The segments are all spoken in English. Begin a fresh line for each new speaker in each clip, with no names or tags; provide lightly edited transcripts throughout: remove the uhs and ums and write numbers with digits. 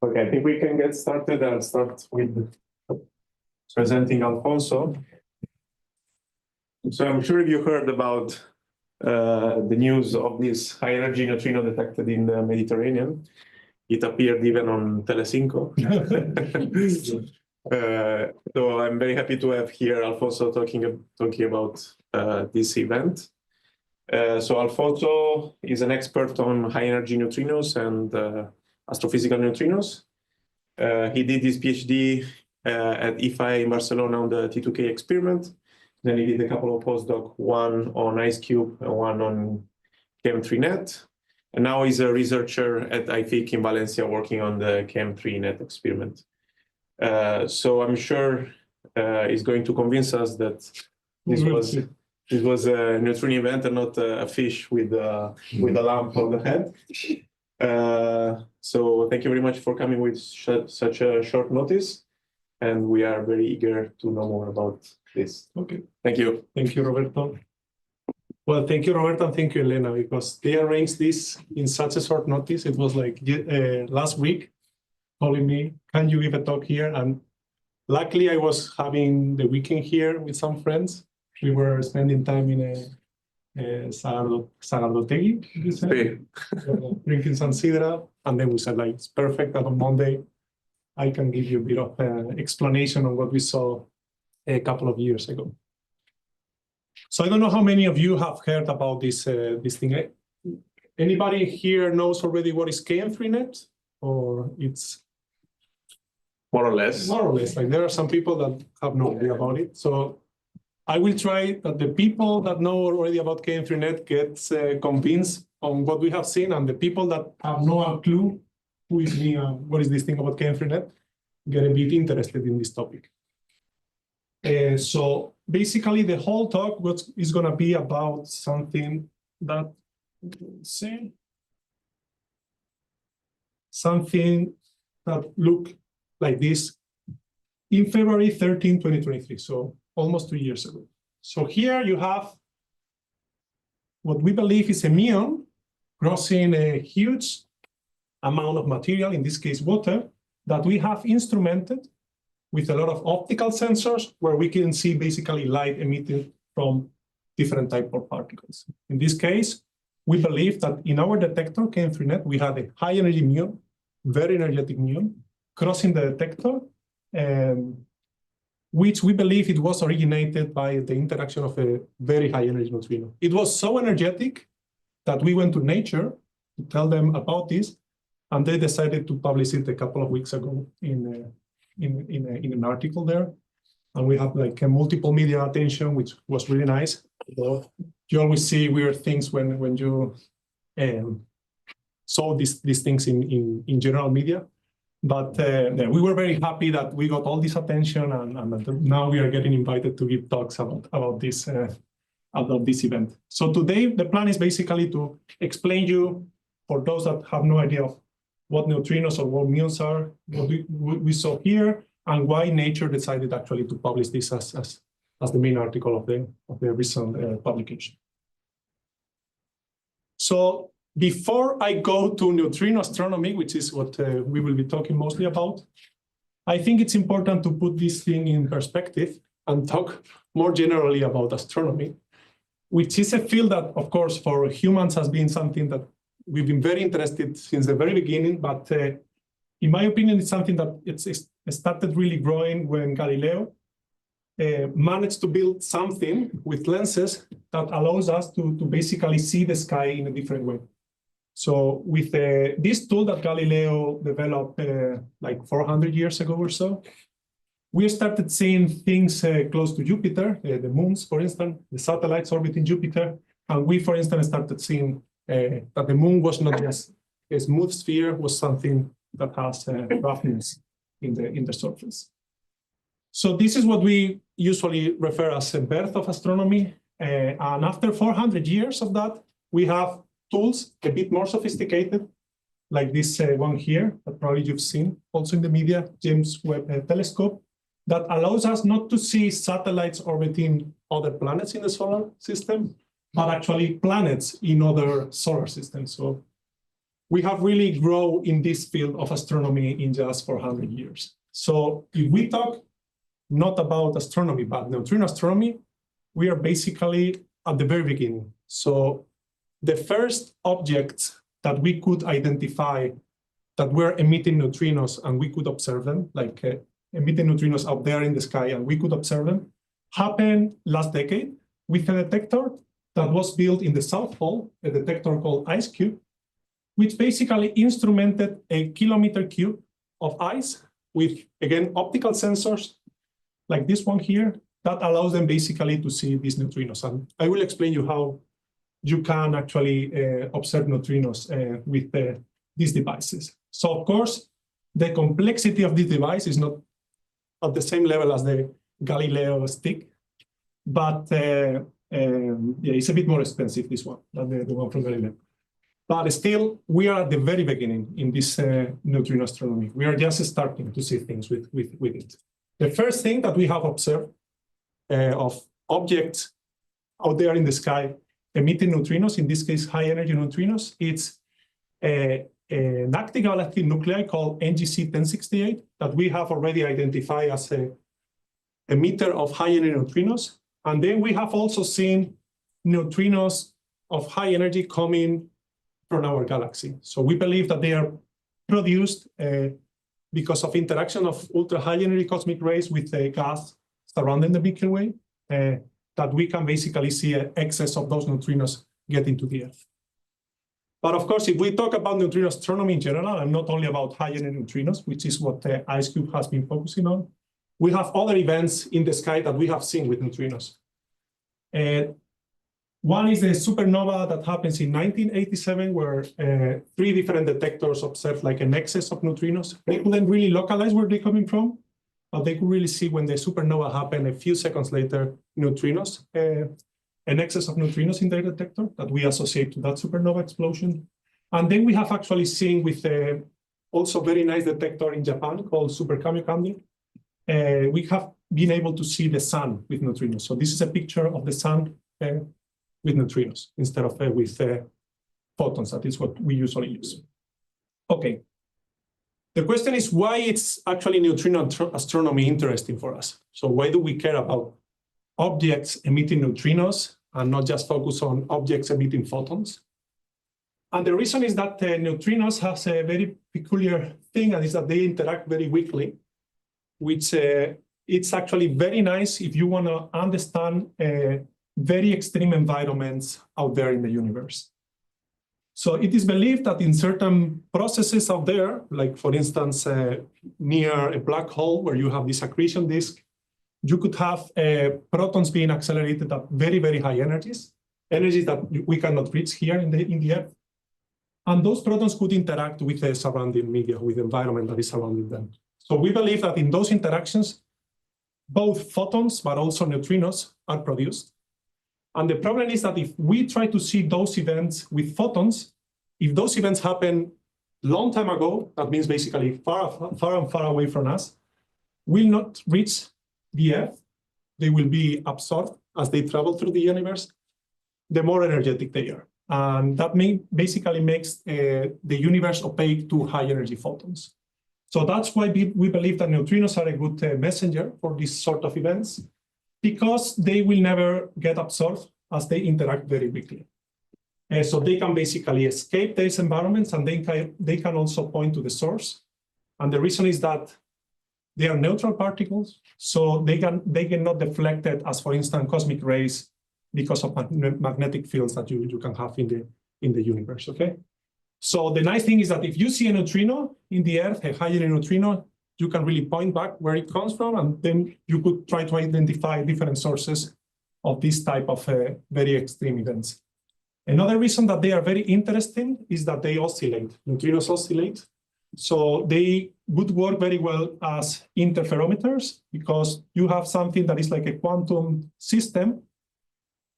Okay, I think we can get started. I'll start with presenting Alfonso. So I'm sure you heard about the news of this high-energy neutrino detected in the Mediterranean. It appeared even on Telecinco. So I'm very happy to have here Alfonso talking about this event. So Alfonso is an expert on high-energy neutrinos and astrophysical neutrinos. He did his PhD at IFAE in Barcelona on the T2K experiment. Then he did a couple of postdoc, one on IceCube and one on KM3-Net. And now he's a researcher at IFIC in Valencia working on the KM3-Net experiment. So I'm sure he's going to convince us that this was a neutrino event and not a fish with a lamp on the head. So thank you very much for coming with such a short notice. And we are very eager to know more about this.
Okay.
Thank you.
Thank you, Roberto. Well, thank you, Roberto, and thank you, Elena, because they arranged this in such a short notice. It was like last week, calling me, can you give a talk here? And luckily, I was having the weekend here with some friends. We were spending time in a Sagardotegi, drinking some sidra, and then we said, like, it's perfect that on Monday, I can give you a bit of explanation on what we saw a couple of years ago. So I don't know how many of you have heard about this thing. Anybody here knows already what is KM3-Net? Or it's
more or less.
More or less. Like there are some people that have no idea about it. So I will try that the people that know already about KM3-Net gets convinced on what we have seen, and the people that have no clue who is me and what is this thing about KM3-Net get a bit interested in this topic. So basically, the whole talk is going to be about something that, looked like this in February 13, 2023, so almost 2 years ago. So here you have what we believe is a muon crossing a huge amount of material, in this case water, that we have instrumented with a lot of optical sensors where we can see basically light emitted from different types of particles. In this case, we believe that in our detector, KM3-Net, we had a high energy muon, very energetic muon, crossing the detector, which we believe it was originated by the interaction of a very high energy neutrino. It was so energetic that we went to Nature to tell them about this, and they decided to publish it a couple of weeks ago in an article there. And we have like a multiple media attention, which was really nice. You always see weird things when you saw these things in general media. But we were very happy that we got all this attention, and now we are getting invited to give talks about this event. So today, the plan is basically to explain you, for those that have no idea of what neutrinos or what muons are, what we saw here, and why Nature decided actually to publish this as the main article of the recent publication. So before I go to neutrino astronomy, which is what we will be talking mostly about, I think it's important to put this thing in perspective and talk more generally about astronomy, which is a field that, of course, for humans has been something that we've been very interested since the very beginning, but in my opinion, it's something that it's started really growing when Galileo managed to build something with lenses that allows us to basically see the sky in a different way. So with this tool that Galileo developed like 400 years ago or so, we started seeing things close to Jupiter, the moons, for instance, the satellites orbiting Jupiter, and we, for instance, started seeing that the moon was not just a smooth sphere, was something that has roughness in the surface. So this is what we usually refer as a birth of astronomy. And after 400 years of that, we have tools a bit more sophisticated, like this one here, that probably you've seen also in the media, James Webb Telescope, that allows us not to see satellites orbiting other planets in the solar system, but actually planets in other solar systems. So we have really grown in this field of astronomy in just 400 years. So if we talk not about astronomy, but neutrino astronomy, we are basically at the very beginning. So the first objects that we could identify that were emitting neutrinos and we could observe them, like emitting neutrinos out there in the sky and we could observe them, happened last decade with a detector that was built in the South Pole, a detector called IceCube, which basically instrumented a kilometer cube of ice with, again, optical sensors like this one here that allows them basically to see these neutrinos. And I will explain you how you can actually observe neutrinos with these devices. So of course, the complexity of this device is not at the same level as the Galileo stick, but yeah, it's a bit more expensive, this one, than the one from Galileo. But still, we are at the very beginning in this neutrino astronomy. We are just starting to see things with it. The first thing that we have observed of objects out there in the sky emitting neutrinos, in this case, high energy neutrinos, it's an active galactic nuclei called NGC 1068 that we have already identified as a emitter of high energy neutrinos. And then we have also seen neutrinos of high energy coming from our galaxy. So we believe that they are produced because of interaction of ultra high energy cosmic rays with the gas surrounding the Milky Way, that we can basically see an excess of those neutrinos getting to the Earth. But of course, if we talk about neutrino astronomy in general, and not only about high energy neutrinos, which is what the IceCube has been focusing on, we have other events in the sky that we have seen with neutrinos. One is the supernova that happens in 1987, where 3 different detectors observed like an excess of neutrinos. They couldn't really localize where they're coming from, but they could really see when the supernova happened a few seconds later, neutrinos, an excess of neutrinos in their detector that we associate to that supernova explosion. And then we have actually seen with a also very nice detector in Japan called Super Kamiokande, we have been able to see the sun with neutrinos. So this is a picture of the sun with neutrinos instead of with photons. That is what we usually use. Okay. The question is why it's actually neutrino astronomy interesting for us. So why do we care about objects emitting neutrinos and not just focus on objects emitting photons? And the reason is that neutrinos has a very peculiar thing, and is that they interact very weakly, which it's actually very nice if you want to understand very extreme environments out there in the universe. So it is believed that in certain processes out there, like for instance, near a black hole where you have this accretion disk, you could have protons being accelerated at very, very high energies that we cannot reach here in the Earth. And those protons could interact with the surrounding media, with the environment that is surrounding them. So we believe that in those interactions, both photons, but also neutrinos are produced. And the problem is that if we try to see those events with photons, if those events happen long time ago, that means basically far away from us, will not reach the Earth. They will be absorbed as they travel through the universe, the more energetic they are. And that basically makes the universe opaque to high energy photons. So that's why we believe that neutrinos are a good messenger for these sort of events, because they will never get absorbed as they interact very weakly. So they can basically escape these environments, and they can also point to the source. And the reason is that they are neutral particles, so they get not deflected as, for instance, cosmic rays because of magnetic fields that you can have in the universe, okay? So the nice thing is that if you see a neutrino in the Earth, a high energy neutrino, you can really point back where it comes from, and then you could try to identify different sources of this type of very extreme events. Another reason that they are very interesting is that they oscillate. Neutrinos oscillate. So they would work very well as interferometers, because you have something that is like a quantum system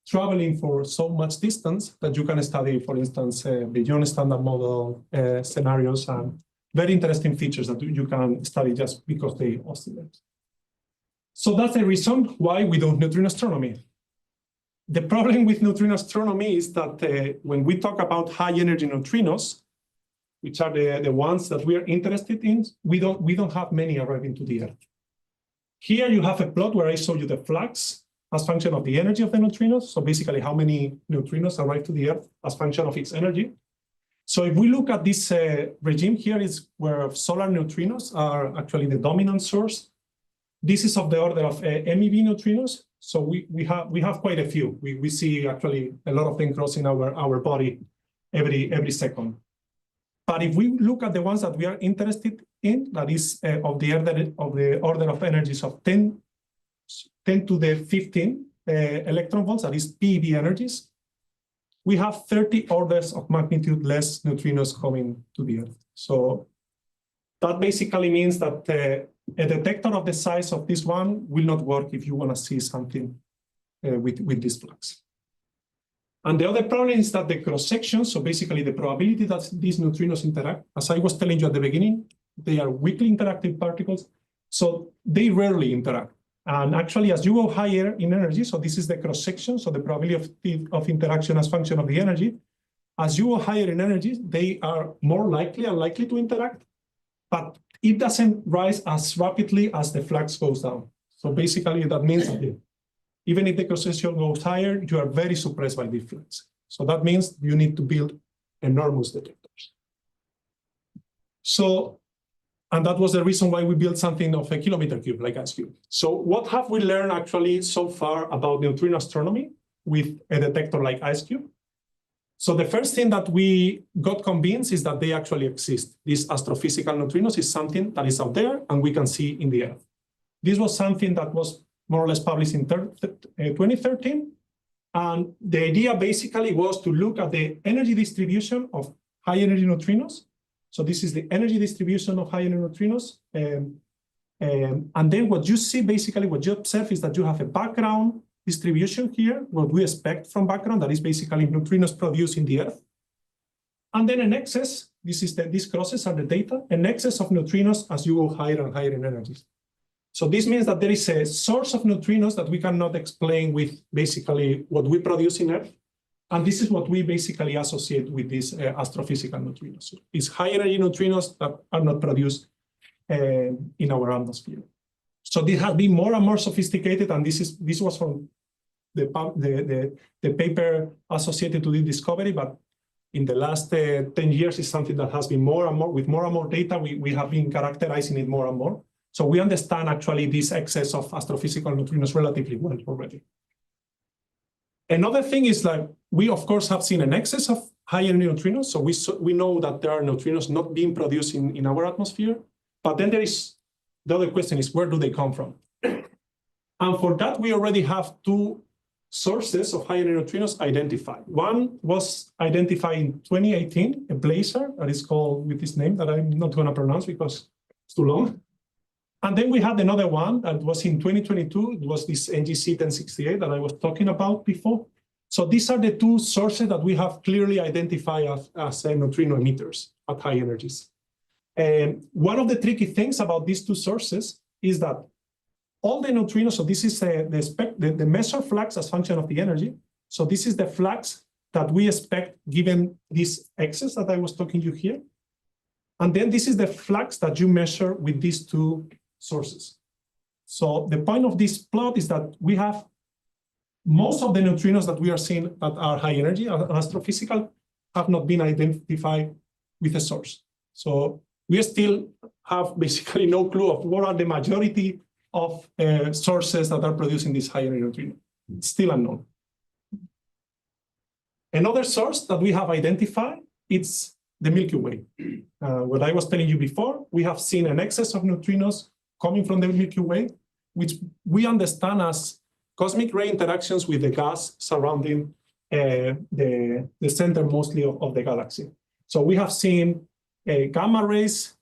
traveling for so much distance that you can study, for instance, beyond standard model scenarios, and very interesting features that you can study just because they oscillate. So that's the reason why we do neutrino astronomy. The problem with neutrino astronomy is that when we talk about high energy neutrinos, which are the ones that we are interested in, we don't have many arriving to the Earth. Here you have a plot where I show you the flux as function of the energy of the neutrinos. So basically how many neutrinos arrive to the Earth as function of its energy. So if we look at this regime, here is where solar neutrinos are actually the dominant source. This is of the order of MeV neutrinos. So we have quite a few. We see actually a lot of them crossing our body every second. But if we look at the ones that we are interested in, that is of the order of energies of 10 to the 15 electron volts, that is PeV energies, we have 30 orders of magnitude less neutrinos coming to the Earth. So that basically means that a detector of the size of this one will not work if you want to see something with this flux. And the other problem is that the cross-section, so basically the probability that these neutrinos interact, as I was telling you at the beginning, they are weakly interactive particles, so they rarely interact. And actually, as you go higher in energy, so this is the cross-section, so the probability of interaction as function of the energy, as you go higher in energy, they are more likely and likely to interact, but it doesn't rise as rapidly as the flux goes down. So basically, that means that even if the cross-section goes higher, you are very suppressed by the flux. So that means you need to build enormous detectors. So, and that was the reason why we built something of a kilometer cube, like IceCube. So what have we learned actually so far about neutrino astronomy with a detector like IceCube? So the first thing that we got convinced is that they actually exist. These astrophysical neutrinos is something that is out there and we can see in the Earth. This was something that was more or less published in 2013. And the idea basically was to look at the energy distribution of high energy neutrinos. So this is the energy distribution of high energy neutrinos. And then what you see, basically what you observe is that you have a background distribution here, what we expect from background, that is basically neutrinos produced in the Earth. And then an excess, these crosses are the data, an excess of neutrinos as you go higher and higher in energies. So this means that there is a source of neutrinos that we cannot explain with basically what we produce in Earth. And this is what we basically associate with these astrophysical neutrinos. So it's high energy neutrinos that are not produced in our atmosphere. So this has been more and more sophisticated, and this was from the paper associated to the discovery, but in the last 10 years is something that has been more and more, with more and more data, we have been characterizing it more and more. So we understand actually this excess of astrophysical neutrinos relatively well already. Another thing is that we, of course, have seen an excess of high energy neutrinos. So we know that there are neutrinos not being produced in our atmosphere. But then there is, the other question is, where do they come from? And for that, we already have two sources of high energy neutrinos identified. One was identified in 2018, a blazar that is called with this name that I'm not going to pronounce because it's too long. And then we had another one that was in 2022. It was this NGC 1068 that I was talking about before. So these are the two sources that we have clearly identified as neutrino emitters at high energies. And one of the tricky things about these two sources is that all the neutrinos, so this is the measured flux as function of the energy. So this is the flux that we expect given this excess that I was talking to you here. And then this is the flux that you measure with these two sources. So the point of this plot is that we have most of the neutrinos that we are seeing that are high energy, astrophysical, have not been identified with a source. So we still have basically no clue of what are the majority of sources that are producing this high energy neutrino. It's still unknown. Another source that we have identified, it's the Milky Way. What I was telling you before, we have seen an excess of neutrinos coming from the Milky Way, which we understand as cosmic ray interactions with the gas surrounding the center mostly of the galaxy. So we have seen gamma rays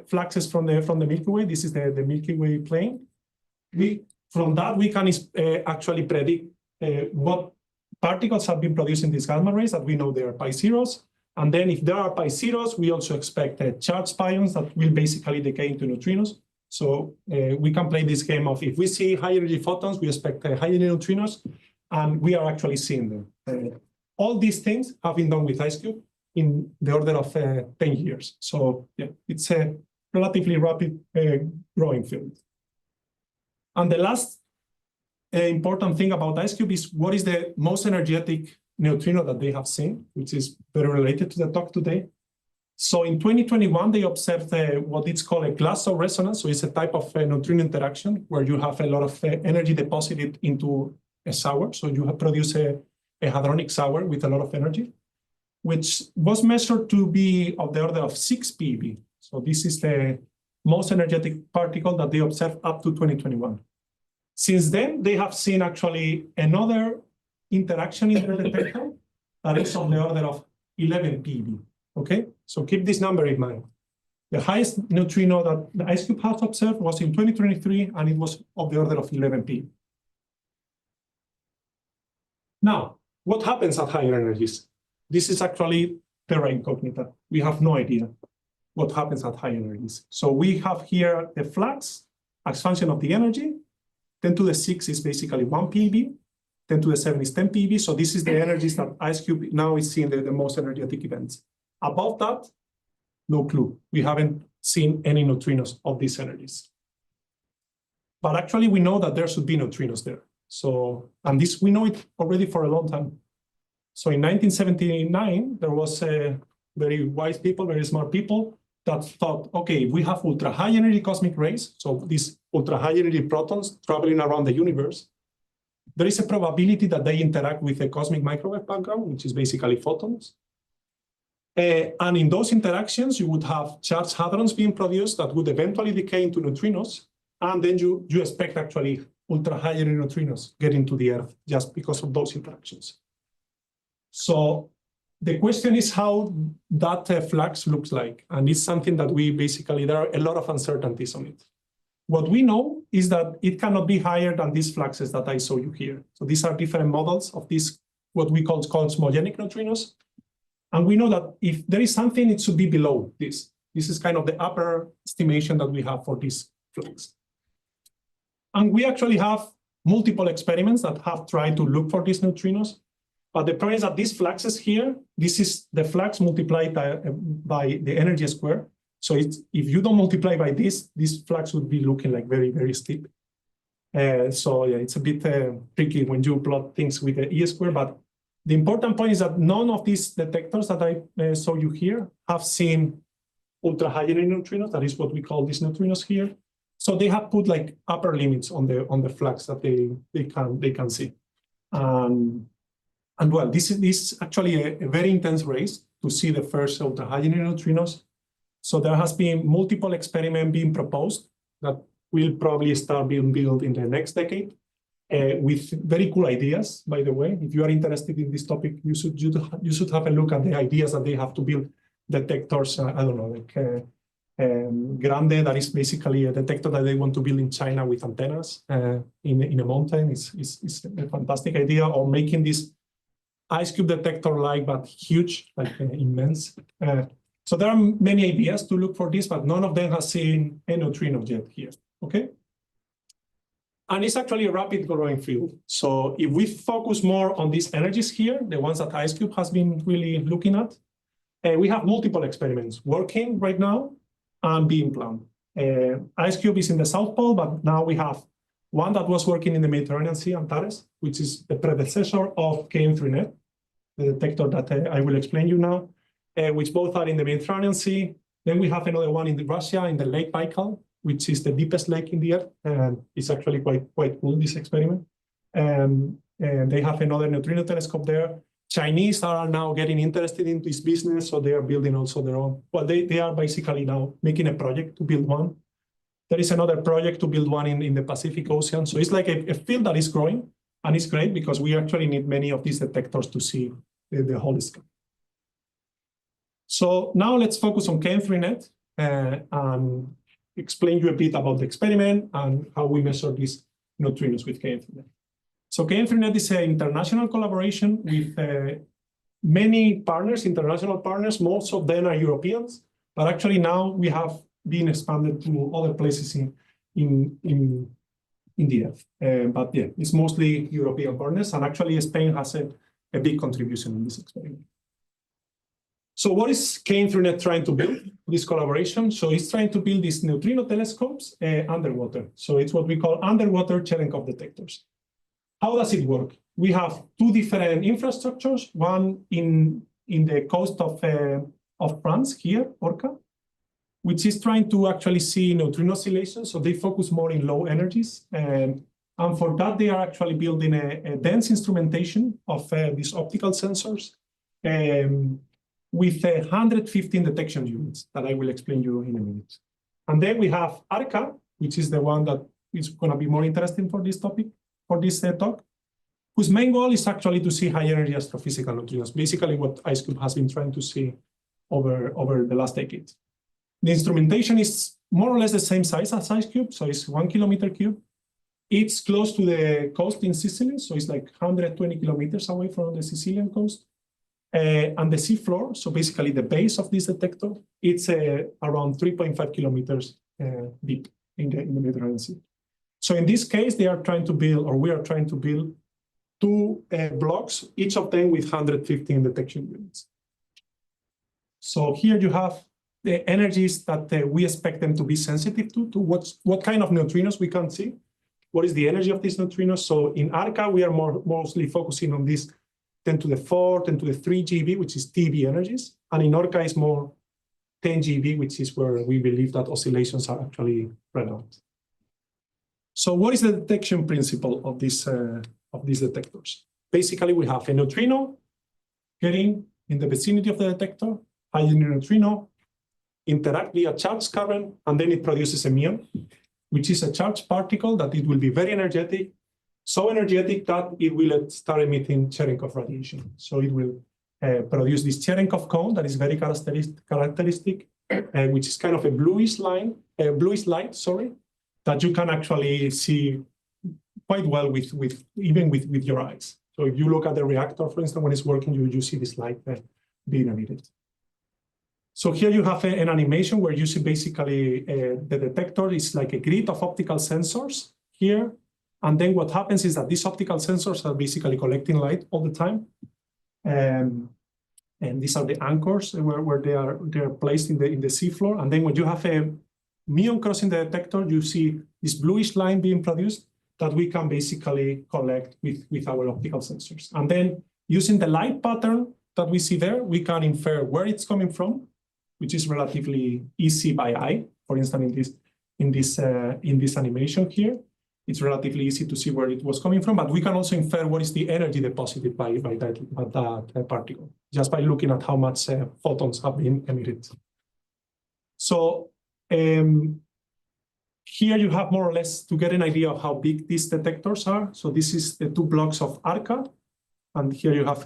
fluxes from the Milky Way. This is the Milky Way plane. From that, we can actually predict what particles have been producing these gamma rays, that we know they are pi zeros. And then if there are pi zeros, we also expect charged pions that will basically decay into neutrinos. So we can play this game of if we see high energy photons, we expect high energy neutrinos, and we are actually seeing them. All these things have been done with IceCube. in the order of 10 years. So yeah, it's a relatively rapid growing field. And the last important thing about IceCube is what is the most energetic neutrino that they have seen, which is very related to the talk today. So in 2021, they observed what is called a glass-Sow resonance. So it's a type of neutrino interaction where you have a lot of energy deposited into a shower. So you have produced a hadronic shower with a lot of energy, which was measured to be of the order of 6 PeV. So this is the most energetic particle that they observed up to 2021. Since then, they have seen actually another interaction in the detector that is of the order of 11 PeV. Okay, so keep this number in mind. The highest neutrino that the IceCube has observed was in 2023, and it was of the order of 11 PeV. Now, what happens at higher energies? This is actually terra incognita. We have no idea what happens at high energies. So we have here the flux as function of the energy. 10 to the 6 is basically 1 PeV. 10 to the 7 is 10 PeV. So this is the energies that IceCube now is seeing the most energetic events. Above that, no clue. We haven't seen any neutrinos of these energies. But actually, we know that there should be neutrinos there. So, and this, we know it already for a long time. So in 1979, there was very wise people, very smart people that thought, okay, we have ultra high energy cosmic rays. So these ultra high energy protons traveling around the universe. There is a probability that they interact with a cosmic microwave background, which is basically photons. And in those interactions, you would have charged hadrons being produced that would eventually decay into neutrinos. And then you expect actually ultra high energy neutrinos getting to the Earth just because of those interactions. So the question is how that flux looks like. And it's something that we basically, there are a lot of uncertainties on it. What we know is that it cannot be higher than these fluxes that I show you here. So these are different models of these, what we call cosmogenic neutrinos. And we know that if there is something, it should be below this. This is kind of the upper estimation that we have for this flux. And we actually have multiple experiments that have tried to look for these neutrinos. But the problem is that these fluxes here, this is the flux multiplied by the energy square. So it's, if you don't multiply by this flux would be looking like very, very steep. So yeah, it's a bit tricky when you plot things with the E square. But the important point is that none of these detectors that I show you here have seen ultra high energy neutrinos. That is what we call these neutrinos here. So they have put like upper limits on the flux that they can see. And well, this is actually a very intense race to see the first ultra high energy neutrinos. So there has been multiple experiments being proposed that will probably start being built in the next decade with very cool ideas, by the way. If you are interested in this topic, you should have a look at the ideas that they have to build detectors, I don't know, like Grande, that is basically a detector that they want to build in China with antennas in a mountain. It's a fantastic idea, or making this IceCube detector-like, but huge, like immense. So there are many ideas to look for this, but none of them has seen a neutrino yet here, okay? And it's actually a rapid growing field. So if we focus more on these energies here, the ones that IceCube has been really looking at, we have multiple experiments working right now and being planned. IceCube is in the South Pole, but now we have one that was working in the Mediterranean Sea, Antares, which is the predecessor of KM3-Net, the detector that I will explain you now, which both are in the Mediterranean Sea. Then we have another one in Russia, in the Lake Baikal, which is the deepest lake in the Earth. And it's actually quite cool, this experiment. And they have another neutrino telescope there. Chinese are now getting interested in this business, so they are building also their own. Well, they are basically now making a project to build one. There is another project to build one in the Pacific Ocean. So it's like a field that is growing, and it's great because we actually need many of these detectors to see the whole sky. So now let's focus on KM3-Net and explain you a bit about the experiment and how we measure these neutrinos with KM3-Net. So KM3-Net is an international collaboration with many partners, international partners. Most of them are Europeans, but actually now we have been expanded to other places in the Earth. But yeah, it's mostly European partners, and actually Spain has a big contribution in this experiment. So what is KM3-Net trying to build, this collaboration? So it's trying to build these neutrino telescopes underwater. So it's what we call underwater Cherenkov detectors. How does it work? We have two different infrastructures, one in the coast of France here, ORCA, which is trying to actually see neutrino oscillations. So they focus more in low energies. And for that, they are actually building a dense instrumentation of these optical sensors with 115 detection units that I will explain you in a minute. And then we have ARCA, which is the one that is going to be more interesting for this topic, for this talk, whose main goal is actually to see high energy astrophysical neutrinos, basically what IceCube has been trying to see over the last decade. The instrumentation is more or less the same size as IceCube, so it's 1 kilometer cube. It's close to the coast in Sicily, so it's like 120 kilometers away from the Sicilian coast. And the seafloor, so basically the base of this detector, it's around 3.5 kilometers deep in the Mediterranean Sea. So in this case, they are trying to build, or we are trying to build, two blocks, each of them with 115 detection units. So here you have the energies that we expect them to be sensitive to what kind of neutrinos we can see. What is the energy of these neutrinos? So in ARCA, we are mostly focusing on this 10 to the 4, 10 to the 3 GeV, which is TeV energies. And in ORCA, is more 10 GeV, which is where we believe that oscillations are actually relevant. So what is the detection principle of these detectors? Basically, we have a neutrino getting in the vicinity of the detector, hydrogen neutrino, interact via charge current, and then it produces a muon, which is a charged particle that it will be very energetic, so energetic that it will start emitting Cherenkov radiation. So it will produce this Cherenkov cone that is very characteristic, which is kind of a bluish light, that you can actually see quite well even with your eyes. So if you look at the reactor, for instance, when it's working, you see this light being emitted. So here you have an animation where you see basically the detector is like a grid of optical sensors here. And then what happens is that these optical sensors are basically collecting light all the time. And these are the anchors where they are placed in the seafloor. And then when you have a muon crossing the detector, you see this bluish line being produced that we can basically collect with our optical sensors. And then using the light pattern that we see there, we can infer where it's coming from, which is relatively easy by eye. For instance, in this animation here, it's relatively easy to see where it was coming from, but we can also infer what is the energy deposited by that particle, just by looking at how much photons have been emitted. So here you have more or less to get an idea of how big these detectors are. So this is the two blocks of ARCA, and here you have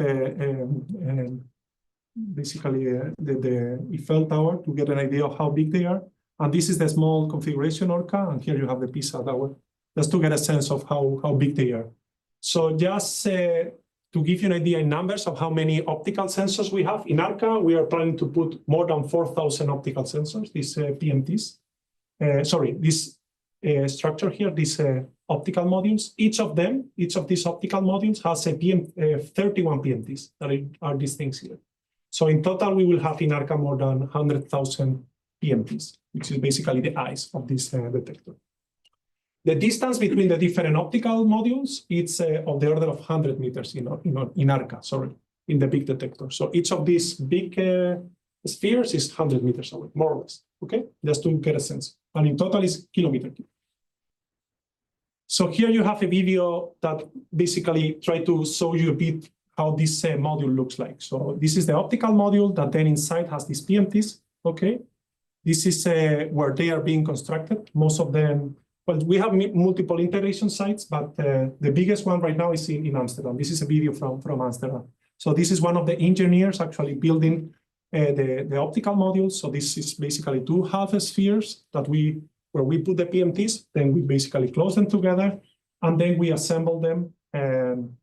basically the Eiffel Tower to get an idea of how big they are. And this is the small configuration ORCA, and here you have the Pisa Tower, just to get a sense of how big they are. So just to give you an idea in numbers of how many optical sensors we have, in ARCA, we are planning to put more than 4,000 optical sensors, these PMTs. This structure here, these optical modules. Each of these optical modules has 31 PMTs that are these things here. So in total, we will have in ARCA more than 100,000 PMTs, which is basically the eyes of this detector. The distance between the different optical modules, it's of the order of 100 meters in ARCA, in the big detector. So each of these big spheres is 100 meters away, more or less, okay? Just to get a sense. And in total is kilometer cube. So here you have a video that basically try to show you a bit how this module looks like. So this is the optical module that then inside has these PMTs, okay? This is where they are being constructed. Most of them, well, we have multiple integration sites, but the biggest one right now is in Amsterdam. This is a video from Amsterdam. So this is one of the engineers actually building the optical modules. So this is basically two half spheres where we put the PMTs, then we basically close them together, and then we assemble them, and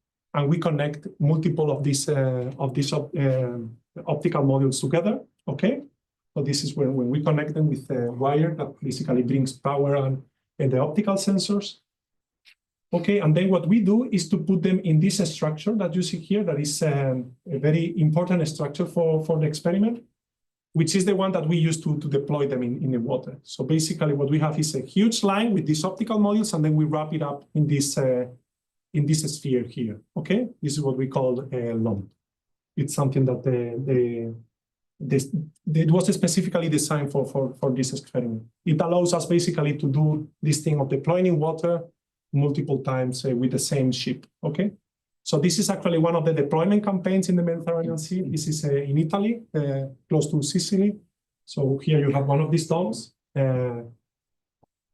we connect multiple of these optical modules together, okay? So this is when we connect them with a wire that basically brings power and the optical sensors. Okay, and then what we do is to put them in this structure that you see here, that is a very important structure for the experiment, which is the one that we use to deploy them in the water. So basically what we have is a huge line with these optical modules, and then we wrap it up in this sphere here, okay? This is what we call a LOM. It's something that it was specifically designed for this experiment. It allows us basically to do this thing of deploying in water multiple times with the same ship, okay? So this is actually one of the deployment campaigns in the Mediterranean Sea. This is in Italy, close to Sicily. So here you have one of these domes. And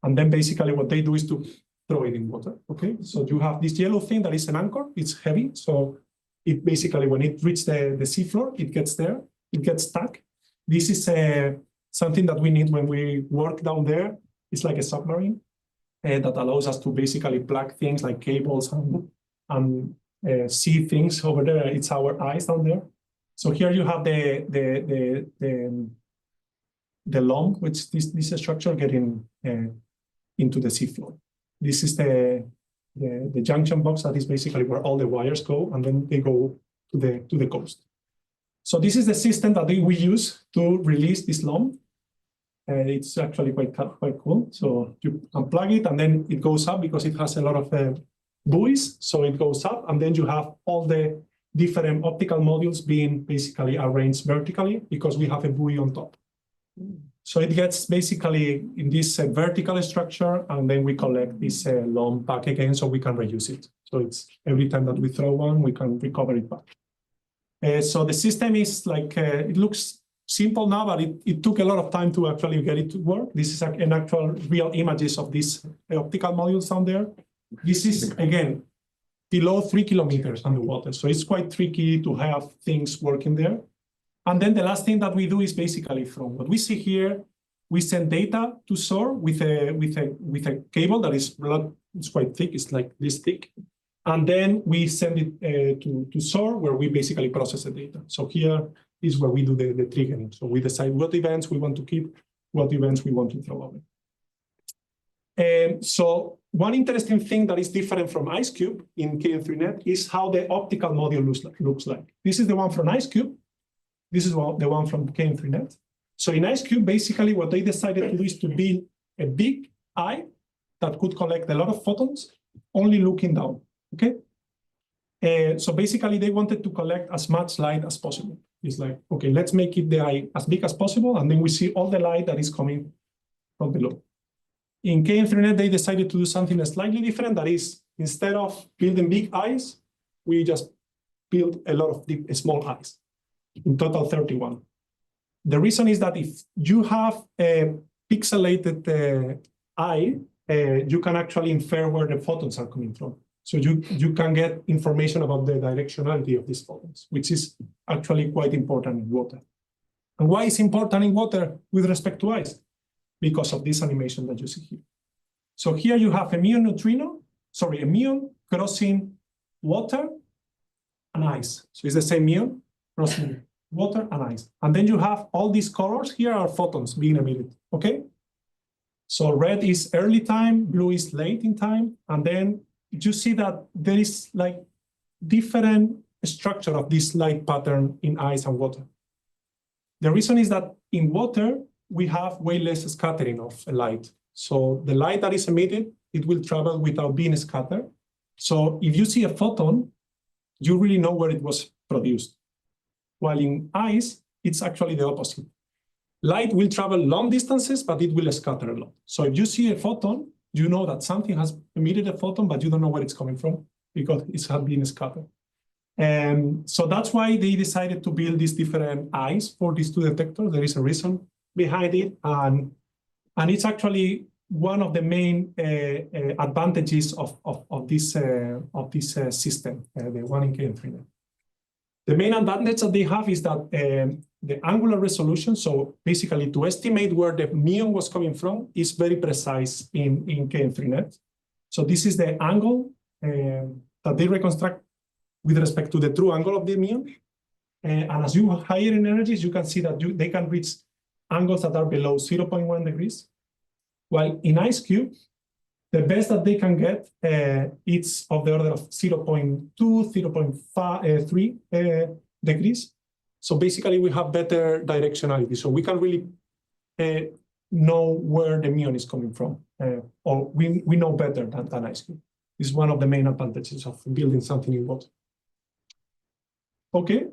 then basically what they do is to throw it in water, okay? So you have this yellow thing that is an anchor. It's heavy. So it basically, when it reaches the seafloor, it gets there, it gets stuck. This is something that we need when we work down there. It's like a submarine that allows us to basically plug things like cables and see things over there. It's our eyes down there. So here you have the LOM, which this structure getting into the seafloor. This is the junction box that is basically where all the wires go, and then they go to the coast. So this is the system that we use to release this LOM. It's actually quite cool. So you unplug it, and then it goes up because it has a lot of buoys. So it goes up, and then you have all the different optical modules being basically arranged vertically because we have a buoy on top. So it gets basically in this vertical structure, and then we collect this LOM back again so we can reuse it. So it's every time that we throw one, we can recover it back. So the system is like, it looks simple now, but it took a lot of time to actually get it to work. This is an actual real images of these optical modules down there. This is, again, below 3 kilometers underwater. So it's quite tricky to have things working there. And then the last thing that we do is basically from what we see here, we send data to SOAR with a cable that is it's quite thick. It's like this thick. And then we send it to SOAR, where we basically process the data. So here is where we do the triggering. So we decide what events we want to keep, what events we want to throw away. So one interesting thing that is different from IceCube in KM3-Net is how the optical module looks like. This is the one from IceCube. This is the one from KM3-Net. So in IceCube, basically what they decided to do is to build a big eye that could collect a lot of photons, only looking down, okay? So basically they wanted to collect as much light as possible. It's like, okay, let's make it the eye as big as possible, and then we see all the light that is coming from below. In KM3-Net, they decided to do something slightly different. That is, instead of building big eyes, we just build a lot of small eyes, in total 31. The reason is that if you have a pixelated eye, you can actually infer where the photons are coming from. So you can get information about the directionality of these photons, which is actually quite important in water. And why is important in water with respect to ice? Because of this animation that you see here. So here you have a muon crossing water and ice. So it's the same muon crossing water and ice. And then you have all these colors here are photons being emitted, okay? So red is early time, blue is late in time, and then you see that there is like different structure of this light pattern in ice and water. The reason is that in water, we have way less scattering of light. So the light that is emitted, it will travel without being scattered. So if you see a photon, you really know where it was produced. While in ice, it's actually the opposite. Light will travel long distances, but it will scatter a lot. So if you see a photon, you know that something has emitted a photon, but you don't know where it's coming from because it has been scattered. And so that's why they decided to build these different eyes for these two detectors. There is a reason behind it. And it's actually one of the main advantages of this system, the one in KM3-Net. The main advantage that they have is that the angular resolution, so basically to estimate where the muon was coming from, is very precise in KM3-Net. So this is the angle that they reconstruct with respect to the true angle of the muon. And as you have higher in energies, you can see that they can reach angles that are below 0.1 degrees. While in IceCube, The best that they can get, it's of the order of 0.2, 0.3 degrees. So basically, we have better directionality. So we can really know where the muon is coming from, or we know better than ice cube. This is one of the main advantages of building something in water. Okay.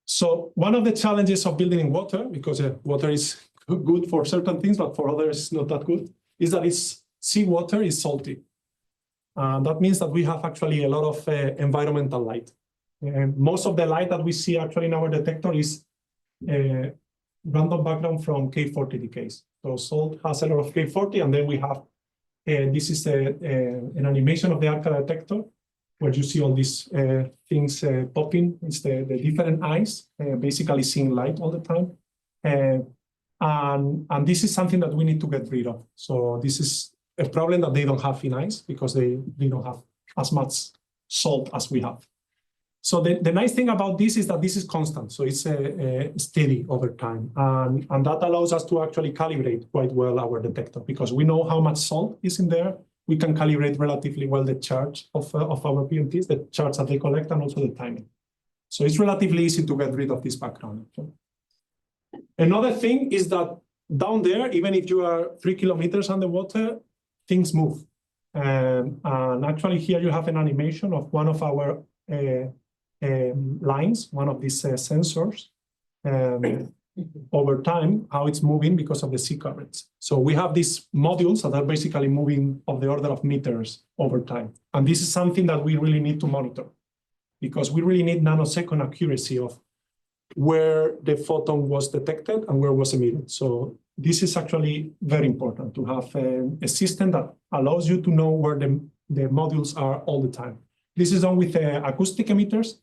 So one of the challenges of building in water, because water is good for certain things, but for others it's not that good, is that seawater is salty. That means that we have actually a lot of environmental light. And most of the light that we see actually in our detector is random background from K40 decays. So salt has a lot of K40, and then we have, this is an animation of the ARCA detector, where you see all these things popping. It's the different eyes, basically seeing light all the time. And this is something that we need to get rid of. So this is a problem that they don't have in ice, because they don't have as much salt as we have. So the nice thing about this is that this is constant. So it's steady over time. And that allows us to actually calibrate quite well our detector, because we know how much salt is in there. We can calibrate relatively well the charge of our PMTs, the charge that they collect, and also the timing. So it's relatively easy to get rid of this background. Another thing is that down there, even if you are 3 kilometers underwater, things move. And actually here you have an animation of one of our lines, one of these sensors, over time, how it's moving because of the sea currents. So we have these modules that are basically moving of the order of meters over time. And this is something that we really need to monitor, because we really need nanosecond accuracy of where the photon was detected and where was emitted. So this is actually very important, to have a system that allows you to know where the modules are all the time. This is done with acoustic emitters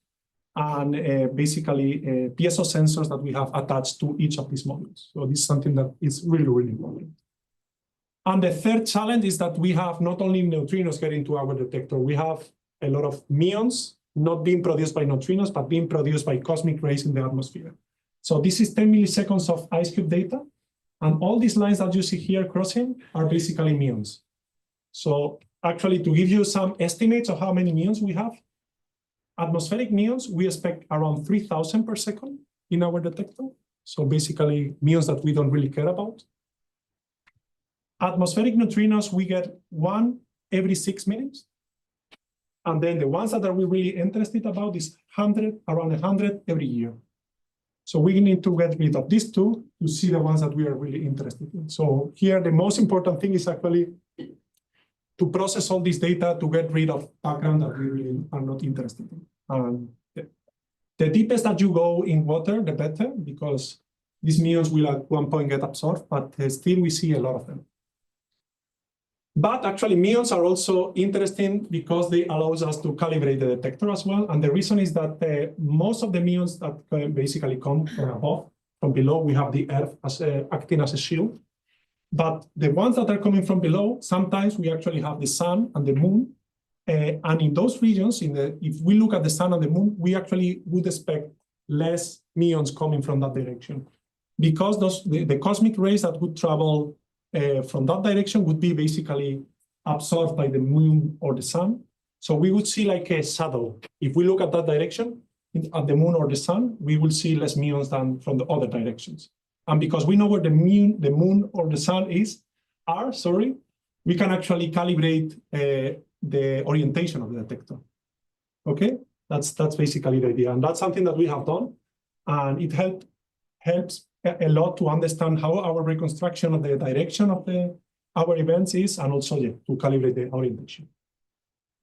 and basically piezo sensors that we have attached to each of these modules. So this is something that is really, really important. And the third challenge is that we have not only neutrinos getting to our detector, we have a lot of muons not being produced by neutrinos, but being produced by cosmic rays in the atmosphere. So this is 10 milliseconds of ice cube data. And all these lines that you see here crossing are basically muons. So actually, to give you some estimates of how many muons we have, atmospheric muons, we expect around 3,000 per second in our detector. So basically, muons that we don't really care about. Atmospheric neutrinos, we get 1 every 6 minutes. And then the ones that are we really interested about is around 100 every year. So we need to get rid of these two to see the ones that we are really interested in. So here, the most important thing is actually to process all this data to get rid of background that we really are not interested in. The deepest that you go in water, the better, because these muons will at one point get absorbed, but still we see a lot of them. But actually, muons are also interesting because they allow us to calibrate the detector as well. And the reason is that most of the muons that basically come from above, from below, we have the Earth as acting as a shield. But the ones that are coming from below, sometimes we actually have the sun and the moon. And in those regions, if we look at the sun and the moon, we actually would expect less muons coming from that direction, because the cosmic rays that would travel from that direction would be basically absorbed by the moon or the sun. So we would see like a shadow. If we look at that direction, at the moon or the sun, we will see less muons than from the other directions. And because we know where the moon or the sun we can actually calibrate the orientation of the detector. Okay, that's basically the idea. And that's something that we have done. And it helps a lot to understand how our reconstruction of the direction of our events is, and also to calibrate the orientation.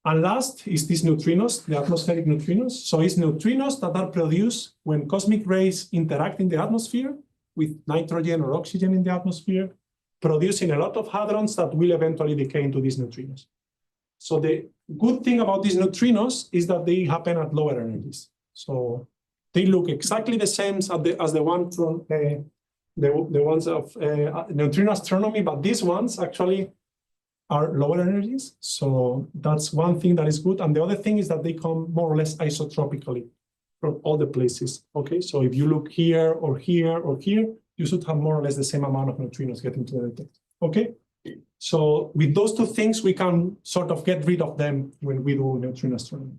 And last is these neutrinos, the atmospheric neutrinos. So it's neutrinos that are produced when cosmic rays interact in the atmosphere with nitrogen or oxygen in the atmosphere, producing a lot of hadrons that will eventually decay into these neutrinos. So the good thing about these neutrinos is that they happen at lower energies. So they look exactly the same as the one from the ones of neutrino astronomy, but these ones actually are lower energies. So that's one thing that is good. And the other thing is that they come more or less isotropically from all the places. Okay, so if you look here or here or here, you should have more or less the same amount of neutrinos getting to the detector. Okay, So with those two things, we can sort of get rid of them when we do neutrino astronomy.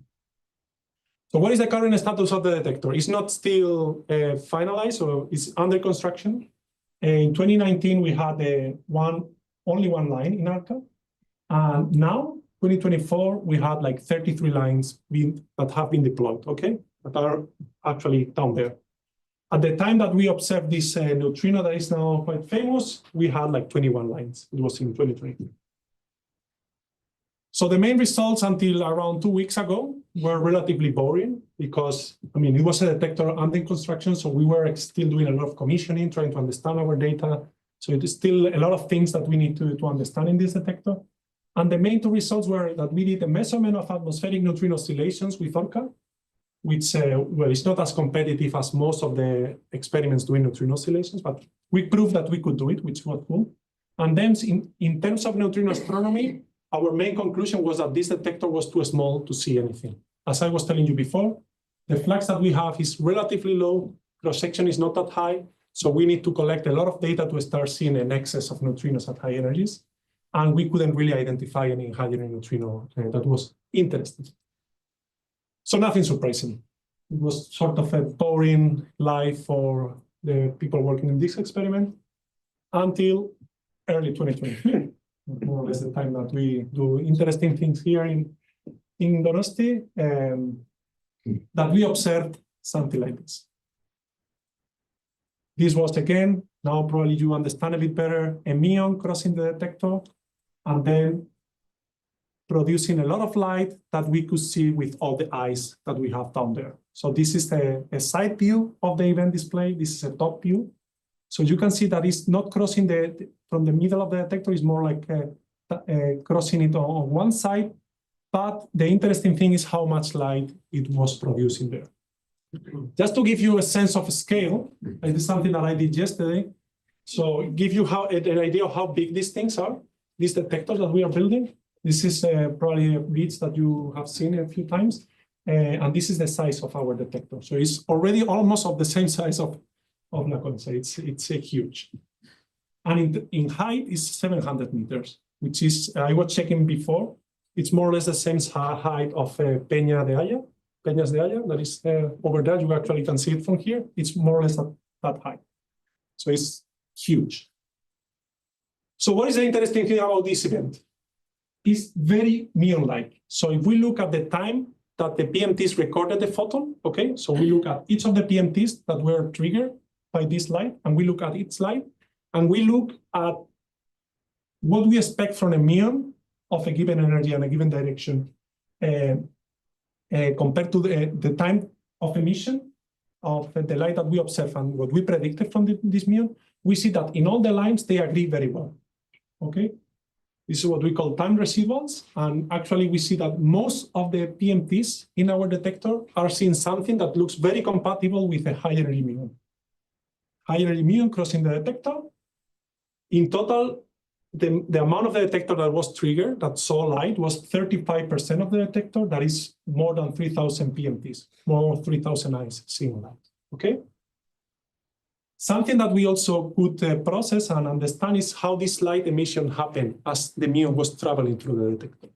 So what is the current status of the detector? It's not still finalized, so it's under construction. In 2019, we had only one line in ARCA. And now, 2024, we had like 33 lines that have been deployed, okay? That are actually down there. At the time that we observed this neutrino that is now quite famous, we had like 21 lines. It was in 2020. So the main results until around 2 weeks ago were relatively boring because, I mean, it was a detector under construction, so we were still doing a lot of commissioning, trying to understand our data. So it is still a lot of things that we need to understand in this detector. And the main two results were that we did a measurement of atmospheric neutrino oscillations with ORCA, which, well, it's not as competitive as most of the experiments doing neutrino oscillations, but we proved that we could do it, which was cool. And then in terms of neutrino astronomy, our main conclusion was that this detector was too small to see anything. As I was telling you before, the flux that we have is relatively low, cross-section is not that high, so we need to collect a lot of data to start seeing an excess of neutrinos at high energies. And we couldn't really identify any high-energy neutrino that was interesting. So nothing surprising. It was sort of a boring life for the people working in this experiment until early 2023, more or less the time that we do interesting things here in Donosti, that we observed something like this. This was, again, now probably you understand a bit better, a muon crossing the detector, and then producing a lot of light that we could see with all the eyes that we have down there. So this is a side view of the event display. This is a top view. So you can see that it's not crossing from the middle of the detector, it's more like crossing it on one side. But the interesting thing is how much light it was producing there. Just to give you a sense of scale, it is something that I did yesterday. So give you an idea of how big these things are, these detectors that we are building. This is probably a bridge that you have seen a few times. And this is the size of our detector. So it's already almost of the same size of La Concha. It's huge. And in height is 700 meters, which is, I was checking before, it's more or less the same height of Peñas de Haya, that is over there. You actually can see it from here. It's more or less that height. So it's huge. So what is the interesting thing about this event? It's very muon-like. So if we look at the time that the PMTs recorded the photon, okay, so we look at each of the PMTs that were triggered by this light, and we look at its light, and we look at what we expect from a muon of a given energy and a given direction compared to the time of emission of the light that we observe and what we predicted from this muon, we see that in all the lines, they agree very well, okay? This is what we call time residuals. And actually, we see that most of the PMTs in our detector are seeing something that looks very compatible with a high energy muon. High energy muon crossing the detector. In total, the amount of the detector that was triggered, that saw light, was 35% of the detector. That is more than 3,000 PMTs, more than 3,000 eyes seeing light, okay? Something that we also could process and understand is how this light emission happened as the muon was traveling through the detector.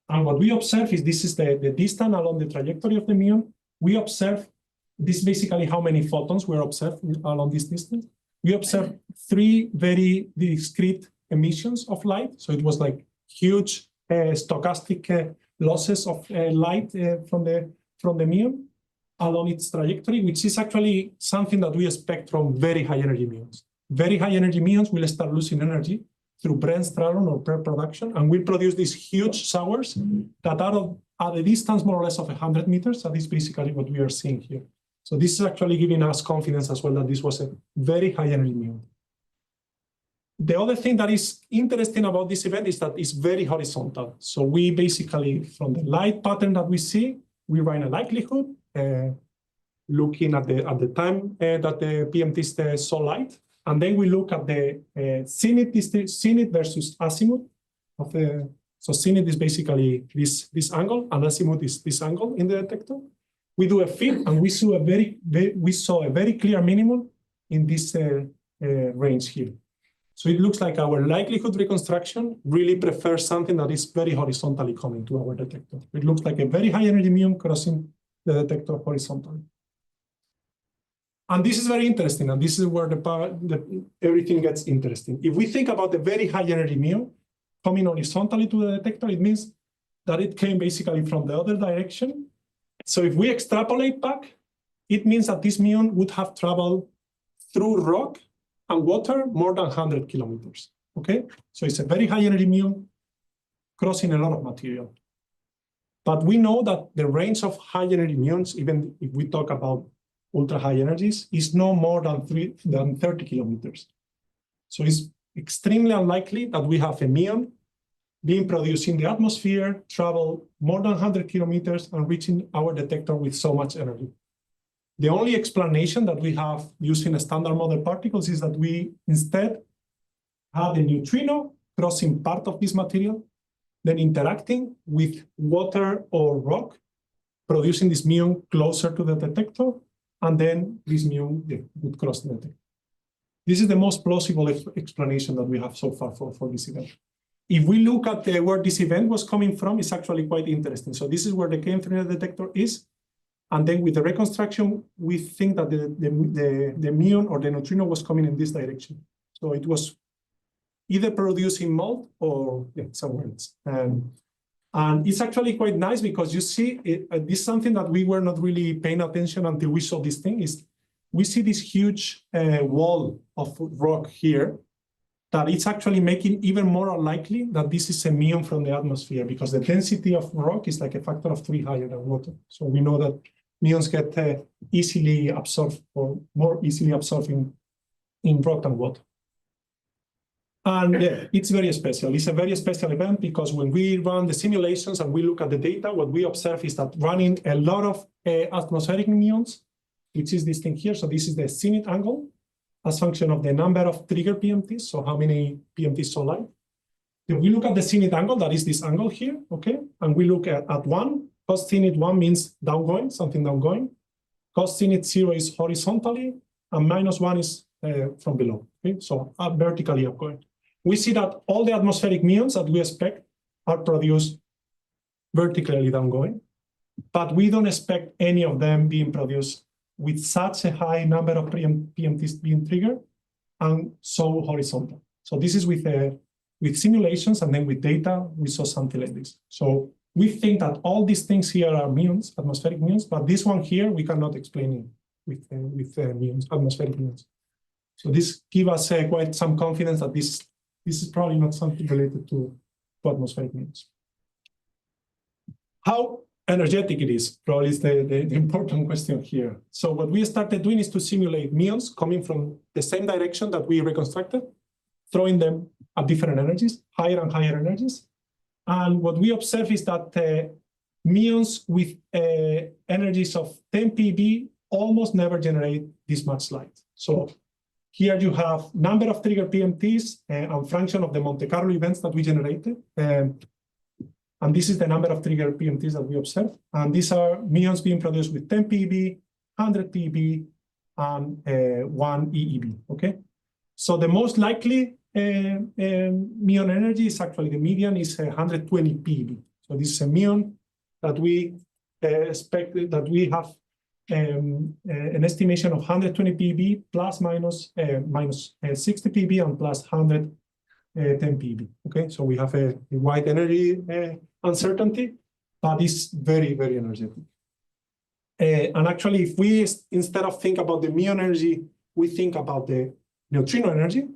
And what we observe is this is the distance along the trajectory of the muon. We observe this basically how many photons were observed along this distance. We observed 3 very discrete emissions of light. So it was like huge stochastic losses of light from the muon along its trajectory, which is actually something that we expect from very high energy muons. Very high energy muons will start losing energy through Bremsstrahlung or pair production, and will produce these huge showers that are at a distance more or less of 100 meters. That is basically what we are seeing here. So this is actually giving us confidence as well that this was a very high energy muon. The other thing that is interesting about this event is that it's very horizontal. So we basically, from the light pattern that we see, we run a likelihood, looking at the time that the PMTs saw light, and then we look at the zenith versus azimuth of the. So zenith is basically this angle, and azimuth is this angle in the detector. We do a fit, and we saw a very clear minimum in this range here. So it looks like our likelihood reconstruction really prefers something that is very horizontally coming to our detector. It looks like a very high energy muon crossing the detector horizontally. And this is very interesting, and this is where everything gets interesting. If we think about the very high energy muon coming horizontally to the detector, it means that it came basically from the other direction. So if we extrapolate back, it means that this muon would have traveled through rock and water more than 100 kilometers, okay? So it's a very high energy muon crossing a lot of material. But we know that the range of high energy muons, even if we talk about ultra high energies, is no more than 30 kilometers. So it's extremely unlikely that we have a muon being produced in the atmosphere, travel more than 100 kilometers and reaching our detector with so much energy. The only explanation that we have using a standard model particles is that we instead have a neutrino crossing part of this material, then interacting with water or rock, producing this muon closer to the detector, and then this muon would cross the detector. This is the most plausible explanation that we have so far for this event. If we look at where this event was coming from, it's actually quite interesting. So this is where the KM3 detector is. And then with the reconstruction, we think that the muon or the neutrino was coming in this direction. So it was either producing mold or somewhere else. And it's actually quite nice because you see, this is something that we were not really paying attention until we saw this thing, is we see this huge wall of rock here that it's actually making even more unlikely that this is a muon from the atmosphere, because the density of rock is like a factor of 3 higher than water. So we know that muons get easily absorbed or more easily absorbed in rock than water. And yeah, it's very special. It's a very special event because when we run the simulations and we look at the data, what we observe is that running a lot of atmospheric muons, which is this thing here. So this is the zenith angle as function of the number of trigger PMTs. So how many PMTs saw light? If we look at the zenith angle, that is this angle here, okay? And we look at 1, cos zenith 1 means downgoing, something downgoing. Cos zenith 0 is horizontally, and -1 is from below, okay? So vertically upgoing. We see that all the atmospheric muons that we expect are produced vertically downgoing, but we don't expect any of them being produced with such a high number of PMTs being triggered and so horizontal. So this is with simulations, and then with data, we saw something like this. So we think that all these things here are muons, atmospheric muons, but this one here, we cannot explain it with muons, atmospheric muons. So this gives us quite some confidence that this is probably not something related to atmospheric muons. How energetic it is probably is the important question here. So what we started doing is to simulate muons coming from the same direction that we reconstructed, throwing them at different energies, higher and higher energies. And what we observe is that muons with energies of 10 PeV almost never generate this much light. So here you have number of trigger PMTs and function of the Monte Carlo events that we generated. And this is the number of trigger PMTs that we observe. And these are muons being produced with 10 PeV, 100 PeV, and 1 EeV, okay? So the most likely muon energy is actually, the median is 120 PeV. So this is a muon that we expect that we have an estimation of 120 PeV plus minus 60 PeV and plus 110 PeV. Okay, so we have a wide energy uncertainty, but it's very, very energetic. And actually, if we, instead of think about the muon energy, we think about the neutrino energy,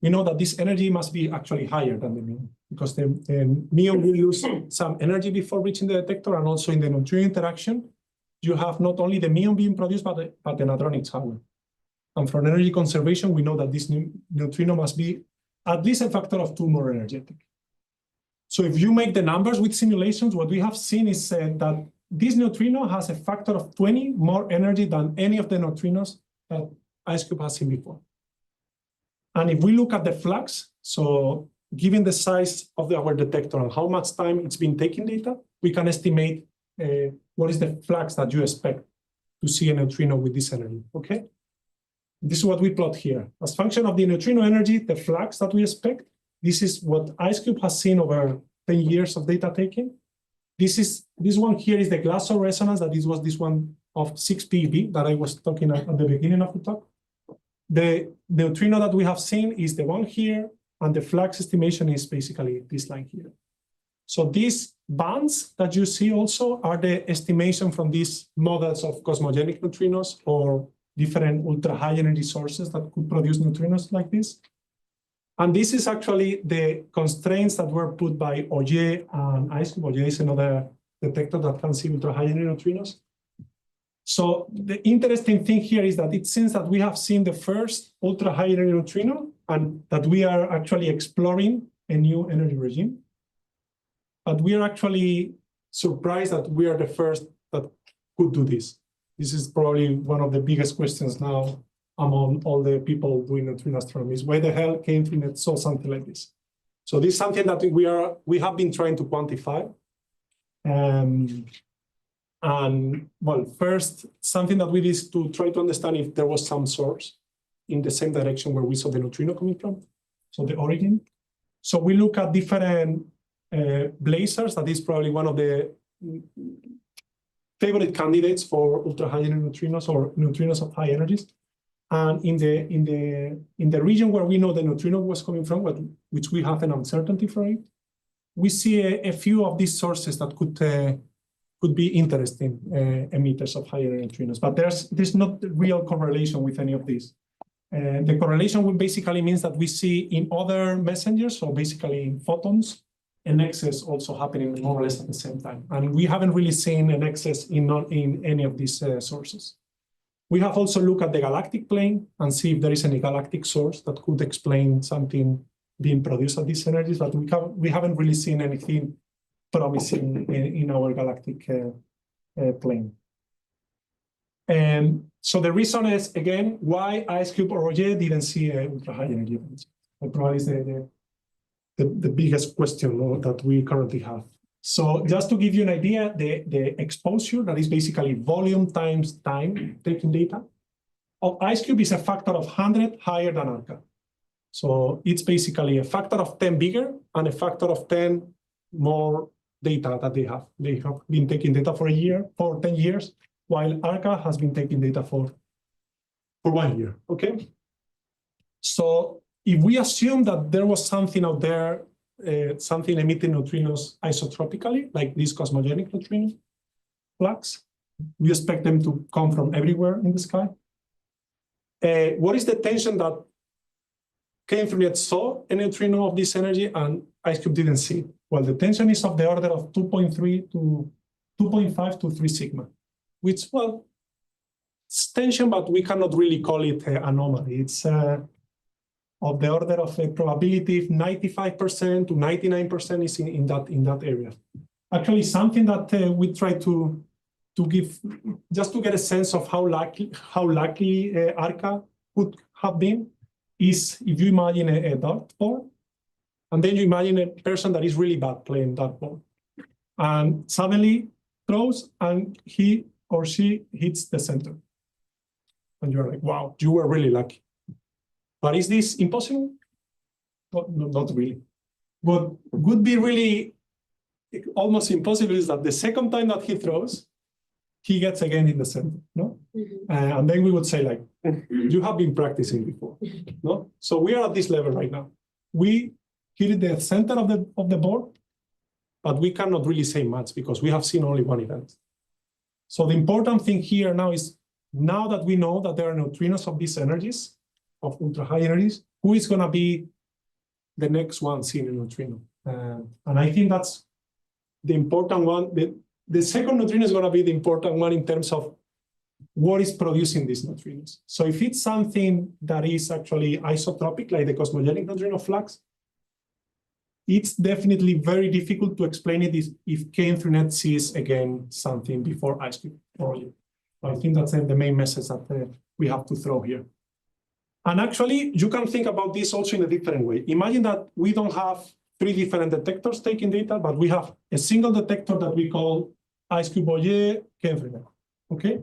we know that this energy must be actually higher than the muon, because the muon will lose some energy before reaching the detector, and also in the neutrino interaction, you have not only the muon being produced, but the neutron power. And for energy conservation, we know that this neutrino must be at least a factor of 2 more energetic. So if you make the numbers with simulations, what we have seen is that this neutrino has a factor of 20 more energy than any of the neutrinos that IceCube has seen before. And if we look at the flux, so given the size of our detector and how much time it's been taking data, we can estimate what is the flux that you expect to see a neutrino with this energy, okay? This is what we plot here. As function of the neutrino energy, the flux that we expect, this is what IceCube has seen over 10 years of data taking. This one here is the glassor resonance, that was this one of 6 PeV that I was talking at the beginning of the talk. The neutrino that we have seen is the one here, and the flux estimation is basically this line here. So these bands that you see also are the estimation from these models of cosmogenic neutrinos or different ultra-high energy sources that could produce neutrinos like this. And this is actually the constraints that were put by Oye and IceCube. Oye is another detector that can see ultra-high energy neutrinos. So the interesting thing here is that it seems that we have seen the first ultra-high energy neutrino and that we are actually exploring a new energy regime. But we are actually surprised that we are the first that could do this. This is probably one of the biggest questions now among all the people doing neutrino astronomy is why the hell KM3-Net saw something like this? So this is something that we have been trying to quantify. And well, first, something that we did is to try to understand if there was some source in the same direction where we saw the neutrino coming from, so the origin. So we look at different blazars. That is probably one of the favorite candidates for ultra-high energy neutrinos or neutrinos of high energies. And in the region where we know the neutrino was coming from, which we have an uncertainty for it, we see a few of these sources that could be interesting emitters of higher neutrinos. But there's not real correlation with any of these. The correlation would basically means that we see in other messengers, so basically in photons, an excess also happening more or less at the same time. And we haven't really seen an excess in any of these sources. We have also looked at the galactic plane and see if there is any galactic source that could explain something being produced at these energies, but we haven't really seen anything promising in our galactic plane. And so the reason is, again, why IceCube or Oye didn't see ultra-high energy events. That probably is the biggest question that we currently have. So just to give you an idea, the exposure, that is basically volume times time taking data, of IceCube is a factor of 100 higher than ARCA. So it's basically a factor of 10 bigger and a factor of 10 more data that they have. They have been taking data for 10 years, while ARCA has been taking data for 1 year, okay? So if we assume that there was something out there, something emitting neutrinos isotropically, like these cosmogenic neutrino flux, we expect them to come from everywhere in the sky. What is the tension that KM3-Net saw a neutrino of this energy and IceCube didn't see it? Well, the tension is of the order of 2.3 to 2.5 to 3 sigma, which, well, it's tension, but we cannot really call it an anomaly. It's of the order of a probability of 95% to 99% is in that area. Actually, something that we try to give, just to get a sense of how likely ARCA could have been, is if you imagine a dartboard, and then you imagine a person that is really bad playing dartboard, and suddenly throws, and he or she hits the center. And you're like, wow, you were really lucky. But is this impossible? Not really. What would be really almost impossible is that the second time that he throws, he gets again in the center, no? Mm-hmm. And then we would say, like, you have been practicing before, no? So we are at this level right now. We hit the center of the board, but we cannot really say much because we have seen only one event. So the important thing here now is, now that we know that there are neutrinos of these energies, of ultra-high energies, who is going to be the next one seeing a neutrino? And I think that's the important one. The second neutrino is going to be the important one in terms of what is producing these neutrinos. So if it's something that is actually isotropic, like the cosmogenic neutrino flux, it's definitely very difficult to explain it if KM3-Net sees again something before IceCube or Oye. I think that's the main message that we have to throw here. And actually, you can think about this also in a different way. Imagine that we don't have 3 different detectors taking data, but we have a single detector that we call IceCube Oye KM3-Net, okay?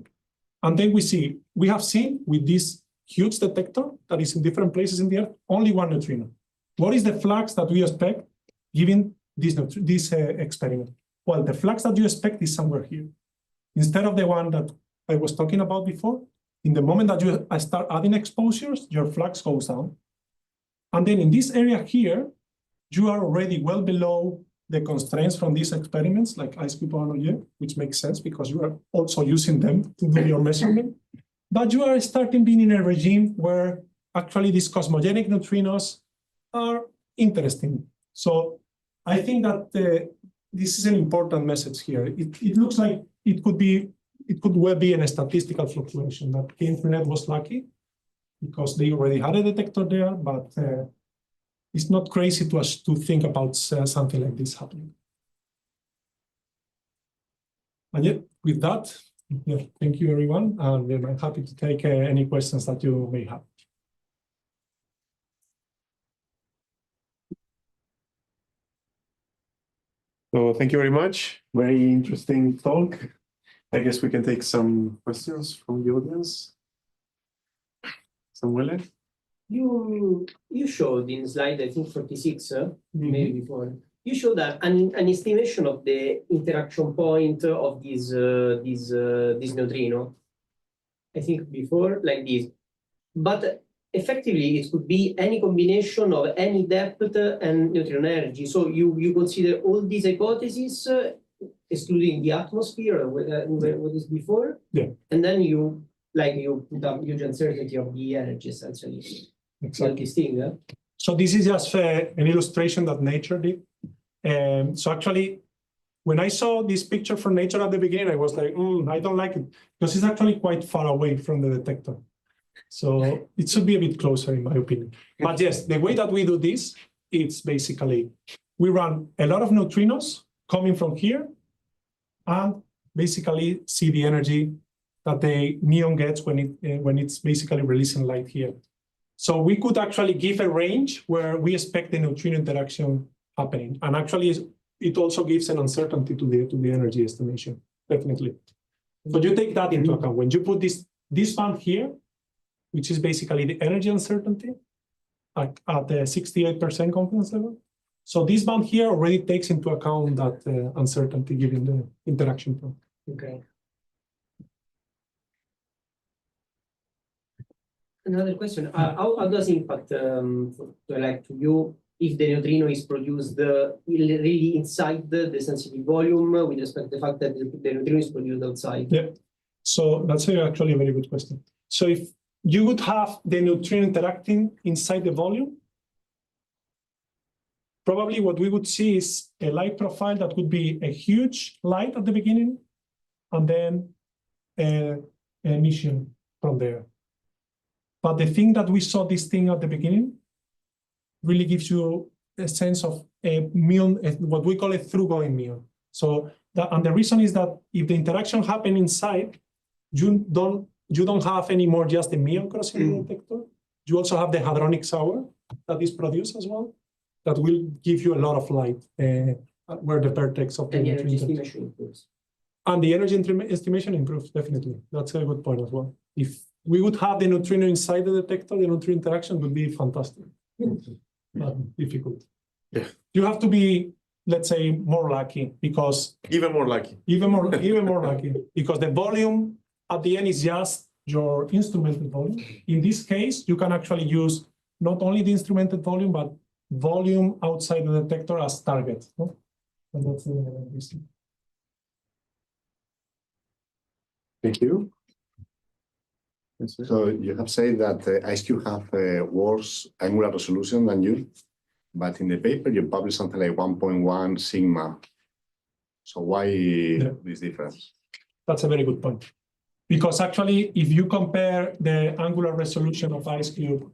And then we have seen with this huge detector that is in different places in the Earth, only one neutrino. What is the flux that we expect given this experiment? Well, the flux that you expect is somewhere here. Instead of the one that I was talking about before, in the moment that you start adding exposures, your flux goes down. And then in this area here, you are already well below the constraints from these experiments, like ice cube ORCA, which makes sense because you are also using them to do your measurement. But you are starting being in a regime where actually these cosmogenic neutrinos are interesting. So I think that this is an important message here. It looks like it could well be a statistical fluctuation, that KM3 was lucky because they already had a detector there, but it's not crazy to us to think about something like this happening. And yet, with that, yeah, thank you everyone, and I'm happy to take any questions that you may have.
So thank you very much. Very interesting talk. I guess we can take some questions from the audience. Samuele?
You showed in slide, I think 46, maybe before. You showed that an estimation of the interaction point of this neutrino. I think before like this, but effectively it could be any combination of any depth and neutrino energy. So you consider all these hypotheses, excluding the atmosphere, what is before,
yeah,
and then you put up huge uncertainty of the energy essentially.
exactly.
This thing,
So this is just an illustration that nature did. So actually, when I saw this picture from nature at the beginning, I was like, I don't like it, because it's actually quite far away from the detector. So it should be a bit closer, in my opinion. But yes, the way that we do this, it's basically, we run a lot of neutrinos coming from here, and basically see the energy that the neon gets when it's basically releasing light here. So we could actually give a range where we expect the neutrino interaction happening. And actually, it also gives an uncertainty to the energy estimation, definitely. So you take that into account. When you put this band here, which is basically the energy uncertainty at the 68% confidence level. So this band here already takes into account that uncertainty given the interaction point.
Okay. Another question: how does it impact to you if the neutrino is produced really inside the sensitive volume with respect to the fact that the neutrino is produced outside?
Yeah. So that's actually a very good question. So if you would have the neutrino interacting inside the volume, probably what we would see is a light profile that would be a huge light at the beginning, and then an emission from there. But the thing that we saw this thing at the beginning really gives you a sense of a muon, what we call a through-going muon. So and the reason is that if the interaction happens inside, you don't have any more just the muon crossing the detector. You also have the hadronic shower that is produced as well, that will give you a lot of light where the vertex of the
energy estimation improves.
And the energy estimation improves, definitely. That's a good point as well. If we would have the neutrino inside the detector, the neutrino interaction would be fantastic. But difficult.
Yeah.
You have to be, let's say, more lucky, because
Even more lucky.
even more lucky, because the volume at the end is just your instrumented volume. In this case, you can actually use not only the instrumented volume, but volume outside the detector as target. No? And that's the reason.
Thank you.
So you have said that IceCube have a worse angular resolution than you, but in the paper you publish something like 1.1 sigma. So why this difference?
That's a very good point. Because actually, if you compare the angular resolution of IceCube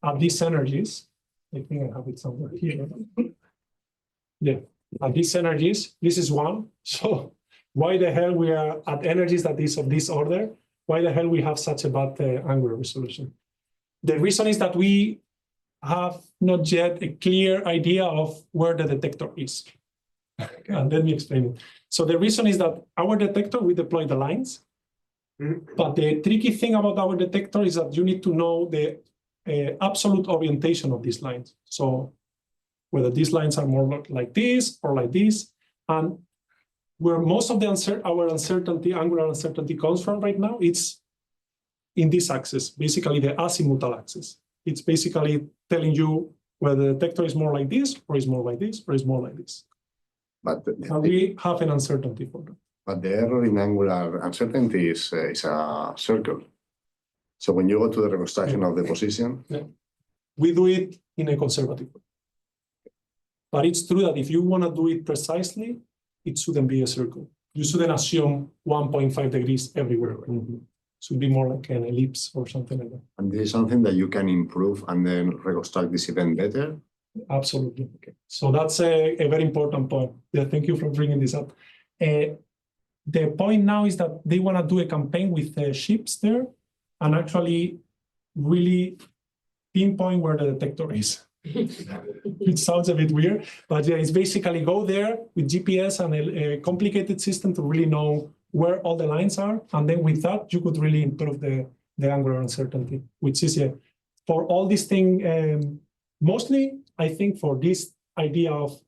at these energies, I think I have it somewhere here. Yeah, at these energies, this is 1. So why the hell we are at energies that is of this order? Why the hell we have such a bad angular resolution? The reason is that we have not yet a clear idea of where the detector is. And let me explain it. So the reason is that our detector, we deploy the lines, But the tricky thing about our detector is that you need to know the absolute orientation of these lines. So whether these lines are more like this or like this, and where most of the our uncertainty, angular uncertainty comes from right now, it's in this axis, basically the azimuthal axis. It's basically telling you whether the detector is more like this, or is more like this, or is more like this.
But
we have an uncertainty for that.
But the error in angular uncertainty is a circle. So when you go to the reconstruction of the position,
we do it in a conservative way. But it's true that if you want to do it precisely, it shouldn't be a circle. You shouldn't assume 1.5 degrees everywhere. It should be more like an ellipse or something like that.
And this is something that you can improve and then reconstruct this event better?
Absolutely. Okay. So that's a very important point. Yeah, thank you for bringing this up. The point now is that they want to do a campaign with ships there and actually really pinpoint where the detector is. It sounds a bit weird, but yeah, it's basically go there with GPS and a complicated system to really know where all the lines are. And then with that, you could really improve the angular uncertainty, which is for all these things, mostly, I think, for this idea of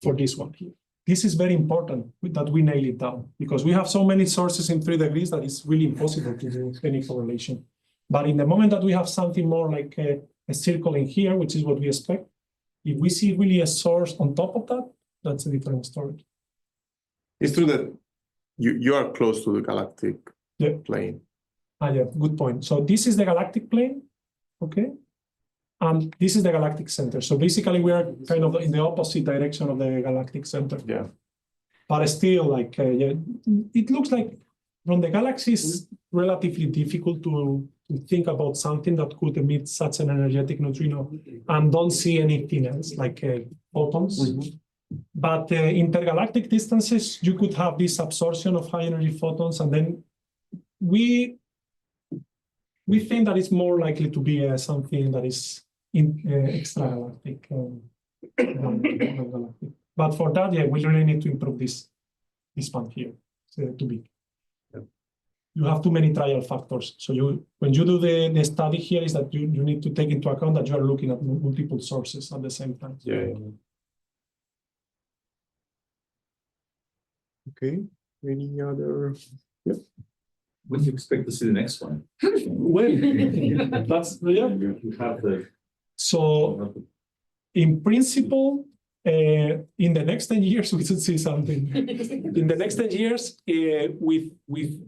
for this one here. This is very important that we nail it down because we have so many sources in 3 degrees that it's really impossible to do any correlation. But in the moment that we have something more like a circle in here, which is what we expect, if we see really a source on top of that, that's a different story.
It's true that you are close to the galactic plane.
Yeah, good point. So this is the galactic plane, okay? And this is the galactic center. So basically we are kind of in the opposite direction of the galactic center.
Yeah.
But still, like, it looks like from the galaxy is relatively difficult to think about something that could emit such an energetic neutrino and don't see anything else, like photons. But intergalactic distances, you could have this absorption of high energy photons, and then we think that it's more likely to be something that is extragalactic. But for that, we really need to improve this one here to be. You have too many trial factors. So when you do the study here, is that you need to take into account that you are looking at multiple sources at the same time.
Yeah. Okay. Any other? Yep.
When do you expect to see the next one?
Well, that's
You have the.
So, in principle, in the next 10 years, we should see something. In the next 10 years, with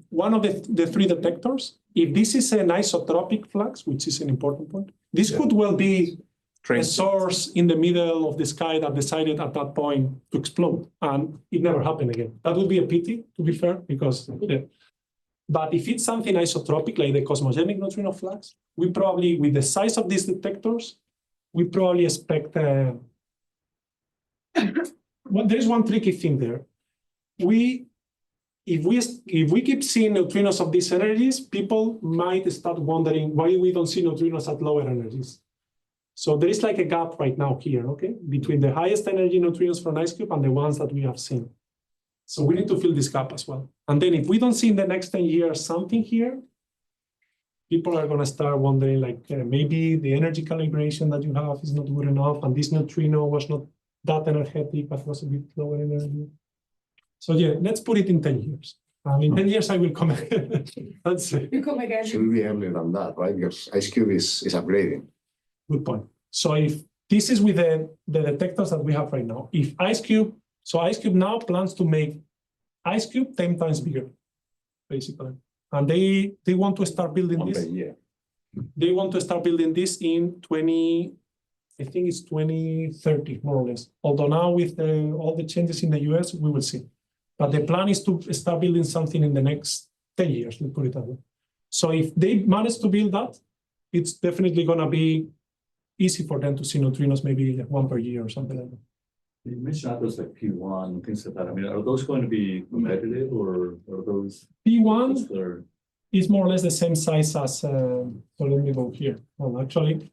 one of the 3 detectors, if this is an isotropic flux, which is an important point, this could well be a source in the middle of the sky that decided at that point to explode, and it never happened again. That would be a pity, to be fair, because. But if it's something isotropic, like the cosmogenic neutrino flux, we probably, with the size of these detectors, we probably expect. Well, there's one tricky thing there. If we keep seeing neutrinos of these energies, people might start wondering why we don't see neutrinos at lower energies. So there is like a gap right now here, okay, between the highest energy neutrinos from IceCube and the ones that we have seen. So we need to fill this gap as well. And then if we don't see in the next 10 years something here, people are going to start wondering, like, maybe the energy calibration that you have is not good enough, and this neutrino was not that energetic, but was a bit lower energy. So let's put it in 10 years. In 10 years, I will come again.
You come again.
Should be earlier than that, right? Because IceCube is upgrading.
Good point. So if this is with the detectors that we have right now, if IceCube, so IceCube now plans to make IceCube 10 times bigger, basically. And they want to start building this. They want to start building this in 2030, more or less. Although now with all the changes in the US, we will see. But the plan is to start building something in the next 10 years, let's put it that way. So if they manage to build that, it's definitely going to be easy for them to see neutrinos, maybe 1 per year or something like that.
You mentioned others like P1 and things like that. I mean, are those going to be competitive, or are those?
P1 is more or less the same size as, so let me go here. Well, actually,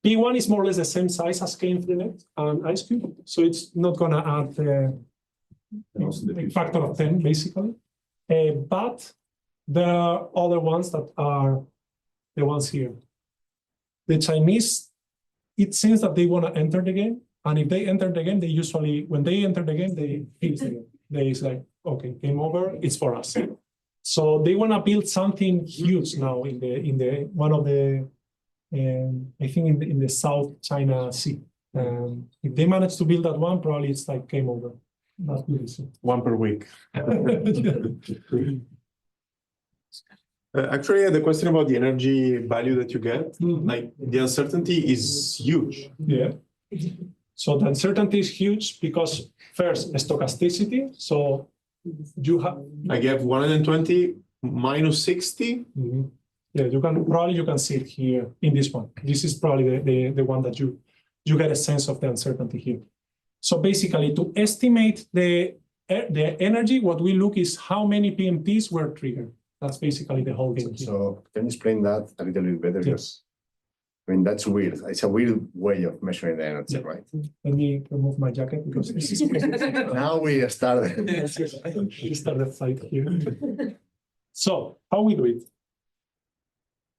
P1 is more or less the same size as KM3 and IceCube. So it's not going to add
And also the
a factor of 10, basically. But there are other ones that are the ones here. The Chinese, it seems that they want to enter the game. And if they enter the game, they usually, when they enter the game, they finish the game. They say, okay, game over, it's for us. So they want to build something huge now in the one of the, I think in the South China Sea. If they manage to build that one, probably it's like game over. That's really soon.
One per week. Actually, the question about the energy value that you get, like the uncertainty is huge.
Yeah. So the uncertainty is huge because first, stochasticity. So you have.
I get 120 minus 60.
Yeah, you can see it here in this one. This is probably the one that you get a sense of the uncertainty here. So basically, to estimate the energy, what we look is how many PMTs were triggered. That's basically the whole game.
So can you explain that a little bit better?
Yes.
I mean, that's weird. It's a weird way of measuring the energy,
Yeah.
right?
Let me remove my jacket because this is
Now we started.
we started fight here. So how we do it?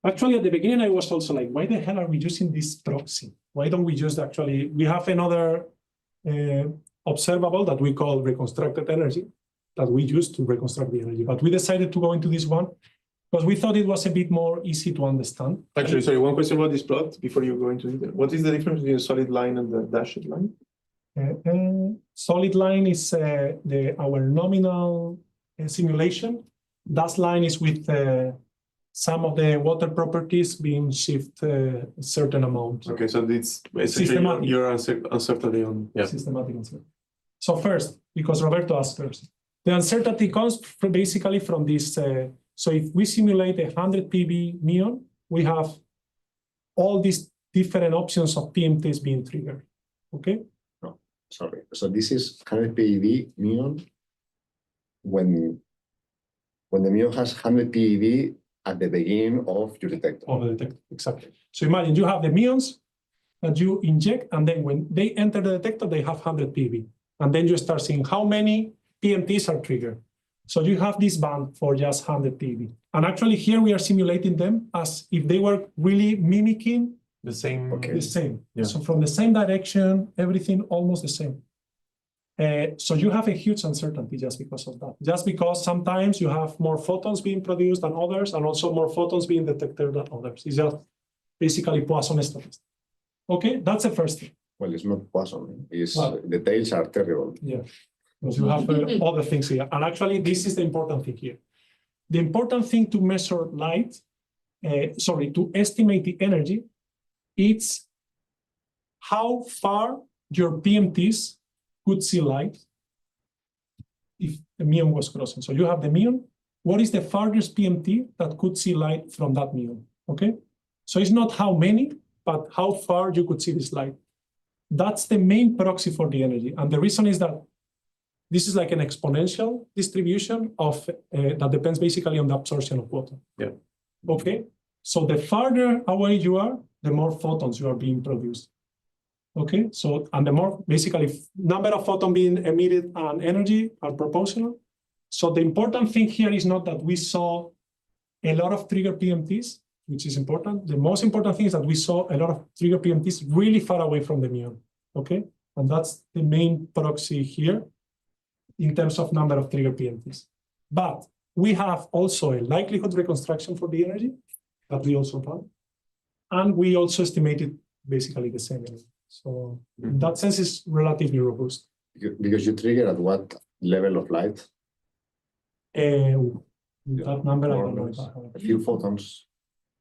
Actually, at the beginning, I was also like, why the hell are we using this proxy? Why don't we just actually, we have another observable that we call reconstructed energy that we use to reconstruct the energy. But we decided to go into this one because we thought it was a bit more easy to understand.
Actually, sorry, one question about this plot before you go into it. What is the difference between a solid line and the dashed line?
Solid line is our nominal simulation. Dashed line is with some of the water properties being shifted a certain amount.
Okay, so it's basically
Systematic.
your uncertainty on, yeah.
Systematic uncertainty. So first, because Roberto asked first, the uncertainty comes basically from this. So if we simulate 100 PV muon, we have all these different options of PMTs being triggered. Okay.
No, sorry. So this is 100 PeV muon when the muon has 100 PeV at the beginning of your detector.
Of the detector, exactly. So imagine you have the muons that you inject, and then when they enter the detector, they have 100 PeV. And then you start seeing how many PMTs are triggered. So you have this band for just 100 PeV. And actually here we are simulating them as if they were really mimicking
The same.
Okay.
the same.
Yeah.
So from the same direction, everything almost the same. So you have a huge uncertainty just because of that. Just because sometimes you have more photons being produced than others, and also more photons being detected than others. It's just basically Poisson statistics. Okay, that's the first thing.
Well, it's not Poisson. It's,
Well,
the tails are terrible.
Yeah, because you have other things here. And actually, this is the important thing here. The important thing to measure light, to estimate the energy, it's how far your PMTs could see light if the muon was crossing. So you have the muon. What is the farthest PMT that could see light from that muon? Okay. So it's not how many, but how far you could see this light. That's the main proxy for the energy. And the reason is that this is like an exponential distribution of that depends basically on the absorption of water.
Yeah.
Okay. So the farther away you are, the more photons you are being produced. Okay. So, and the more basically number of photons being emitted and energy are proportional. So the important thing here is not that we saw a lot of trigger PMTs, which is important. The most important thing is that we saw a lot of trigger PMTs really far away from the muon. Okay. And that's the main proxy here in terms of number of trigger PMTs. But we have also a likelihood reconstruction for the energy that we also found. And we also estimated basically the same energy. So in that sense, it's relatively robust.
Because you trigger at what level of light?
That number, I
More or
don't know.
less.
If I have
A few photons.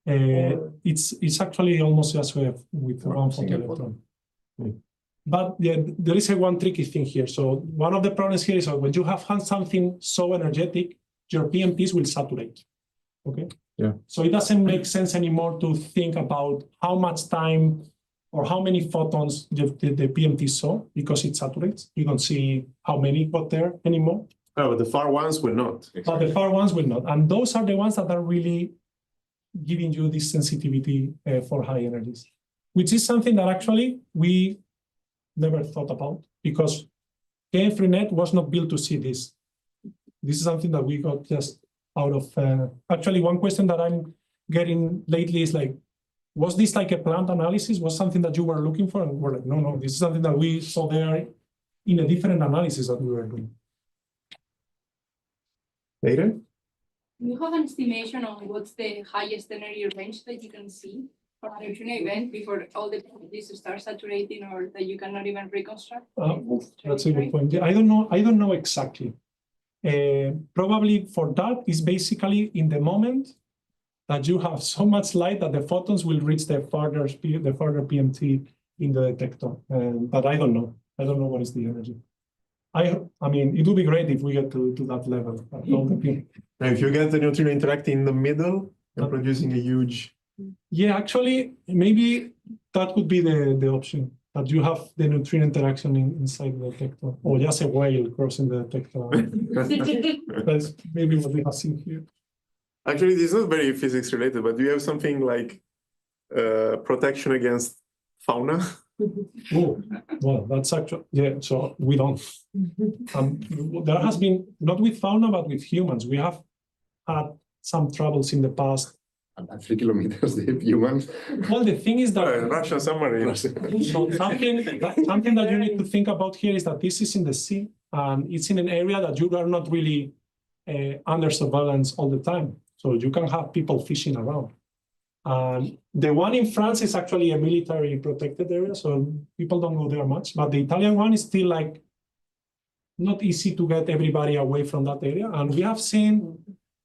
It's actually almost just with one
Single
photoelectron. But yeah, there is one tricky thing here. So one of the problems here is that when you have something so energetic, your PMTs will saturate. Okay.
Yeah.
So it doesn't make sense anymore to think about how much time or how many photons the PMT saw because it saturates. You don't see how many got there anymore.
Oh, but the far ones will not.
But the far ones will not. And those are the ones that are really giving you this sensitivity for high energies, which is something that actually we never thought about because KM3 was not built to see this. This is something that we got just out of, actually one question that I'm getting lately is like, was this like a planned analysis? Was something that you were looking for? And we're like, no, this is something that we saw there in a different analysis that we were doing.
Later?
You have an estimation on what's the highest energy range that you can see for a neutrino event before all the probabilities start saturating or that you cannot even reconstruct?
That's a good point. I don't know exactly. Probably for that is basically in the moment that you have so much light that the photons will reach the further PMT in the detector. But I don't know. I don't know what is the energy. I mean, it would be great if we get to that level.
And if you get the neutrino interacting in the middle and producing a huge...
Yeah, actually, maybe that could be the option, that you have the neutrino interaction inside the detector, or just a whale crossing the detector. That's maybe what we have seen here.
Actually, this is not very physics related, but do you have something like protection against fauna?
Oh, well, that's actually, yeah, so we don't. There has been, not with fauna, but with humans. We have had some troubles in the past.
At 3 kilometers, the humans.
Well, the thing is that
Russian submarine.
so something that you need to think about here is that this is in the sea, and it's in an area that you are not really under surveillance all the time. So you can have people fishing around. The one in France is actually a military protected area, so people don't go there much. But the Italian one is still like not easy to get everybody away from that area. And we have seen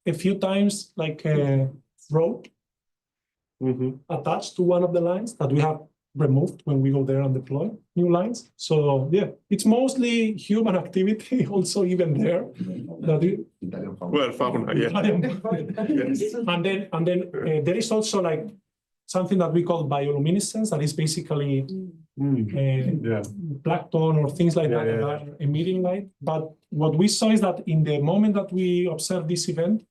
a few times like a rope attached to one of the lines that we have removed when we go there and deploy new lines. So yeah, it's mostly human activity also even there.
Well, fauna, yeah.
Yes. And then there is also like something that we call bioluminescence, that is basically plankton or things like that that are emitting light. But what we saw is that in the moment that we observed this event,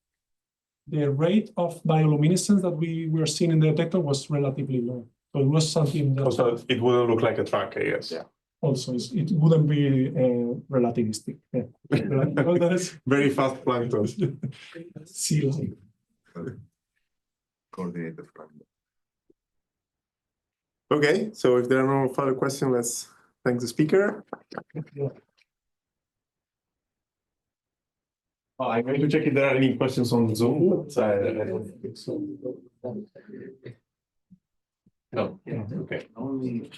the rate of bioluminescence that we were seeing in the detector was relatively low. So it was something that
Also, it wouldn't look like a track, I guess.
Yeah.
also it wouldn't be relativistic. Yeah.
Very fast plankton.
Sea life.
Coordinated from.
Okay, so if there are no further questions, let's thank the speaker.
Yeah.
I'm going to check if there are any questions on Zoom. But I don't think so. No. Okay.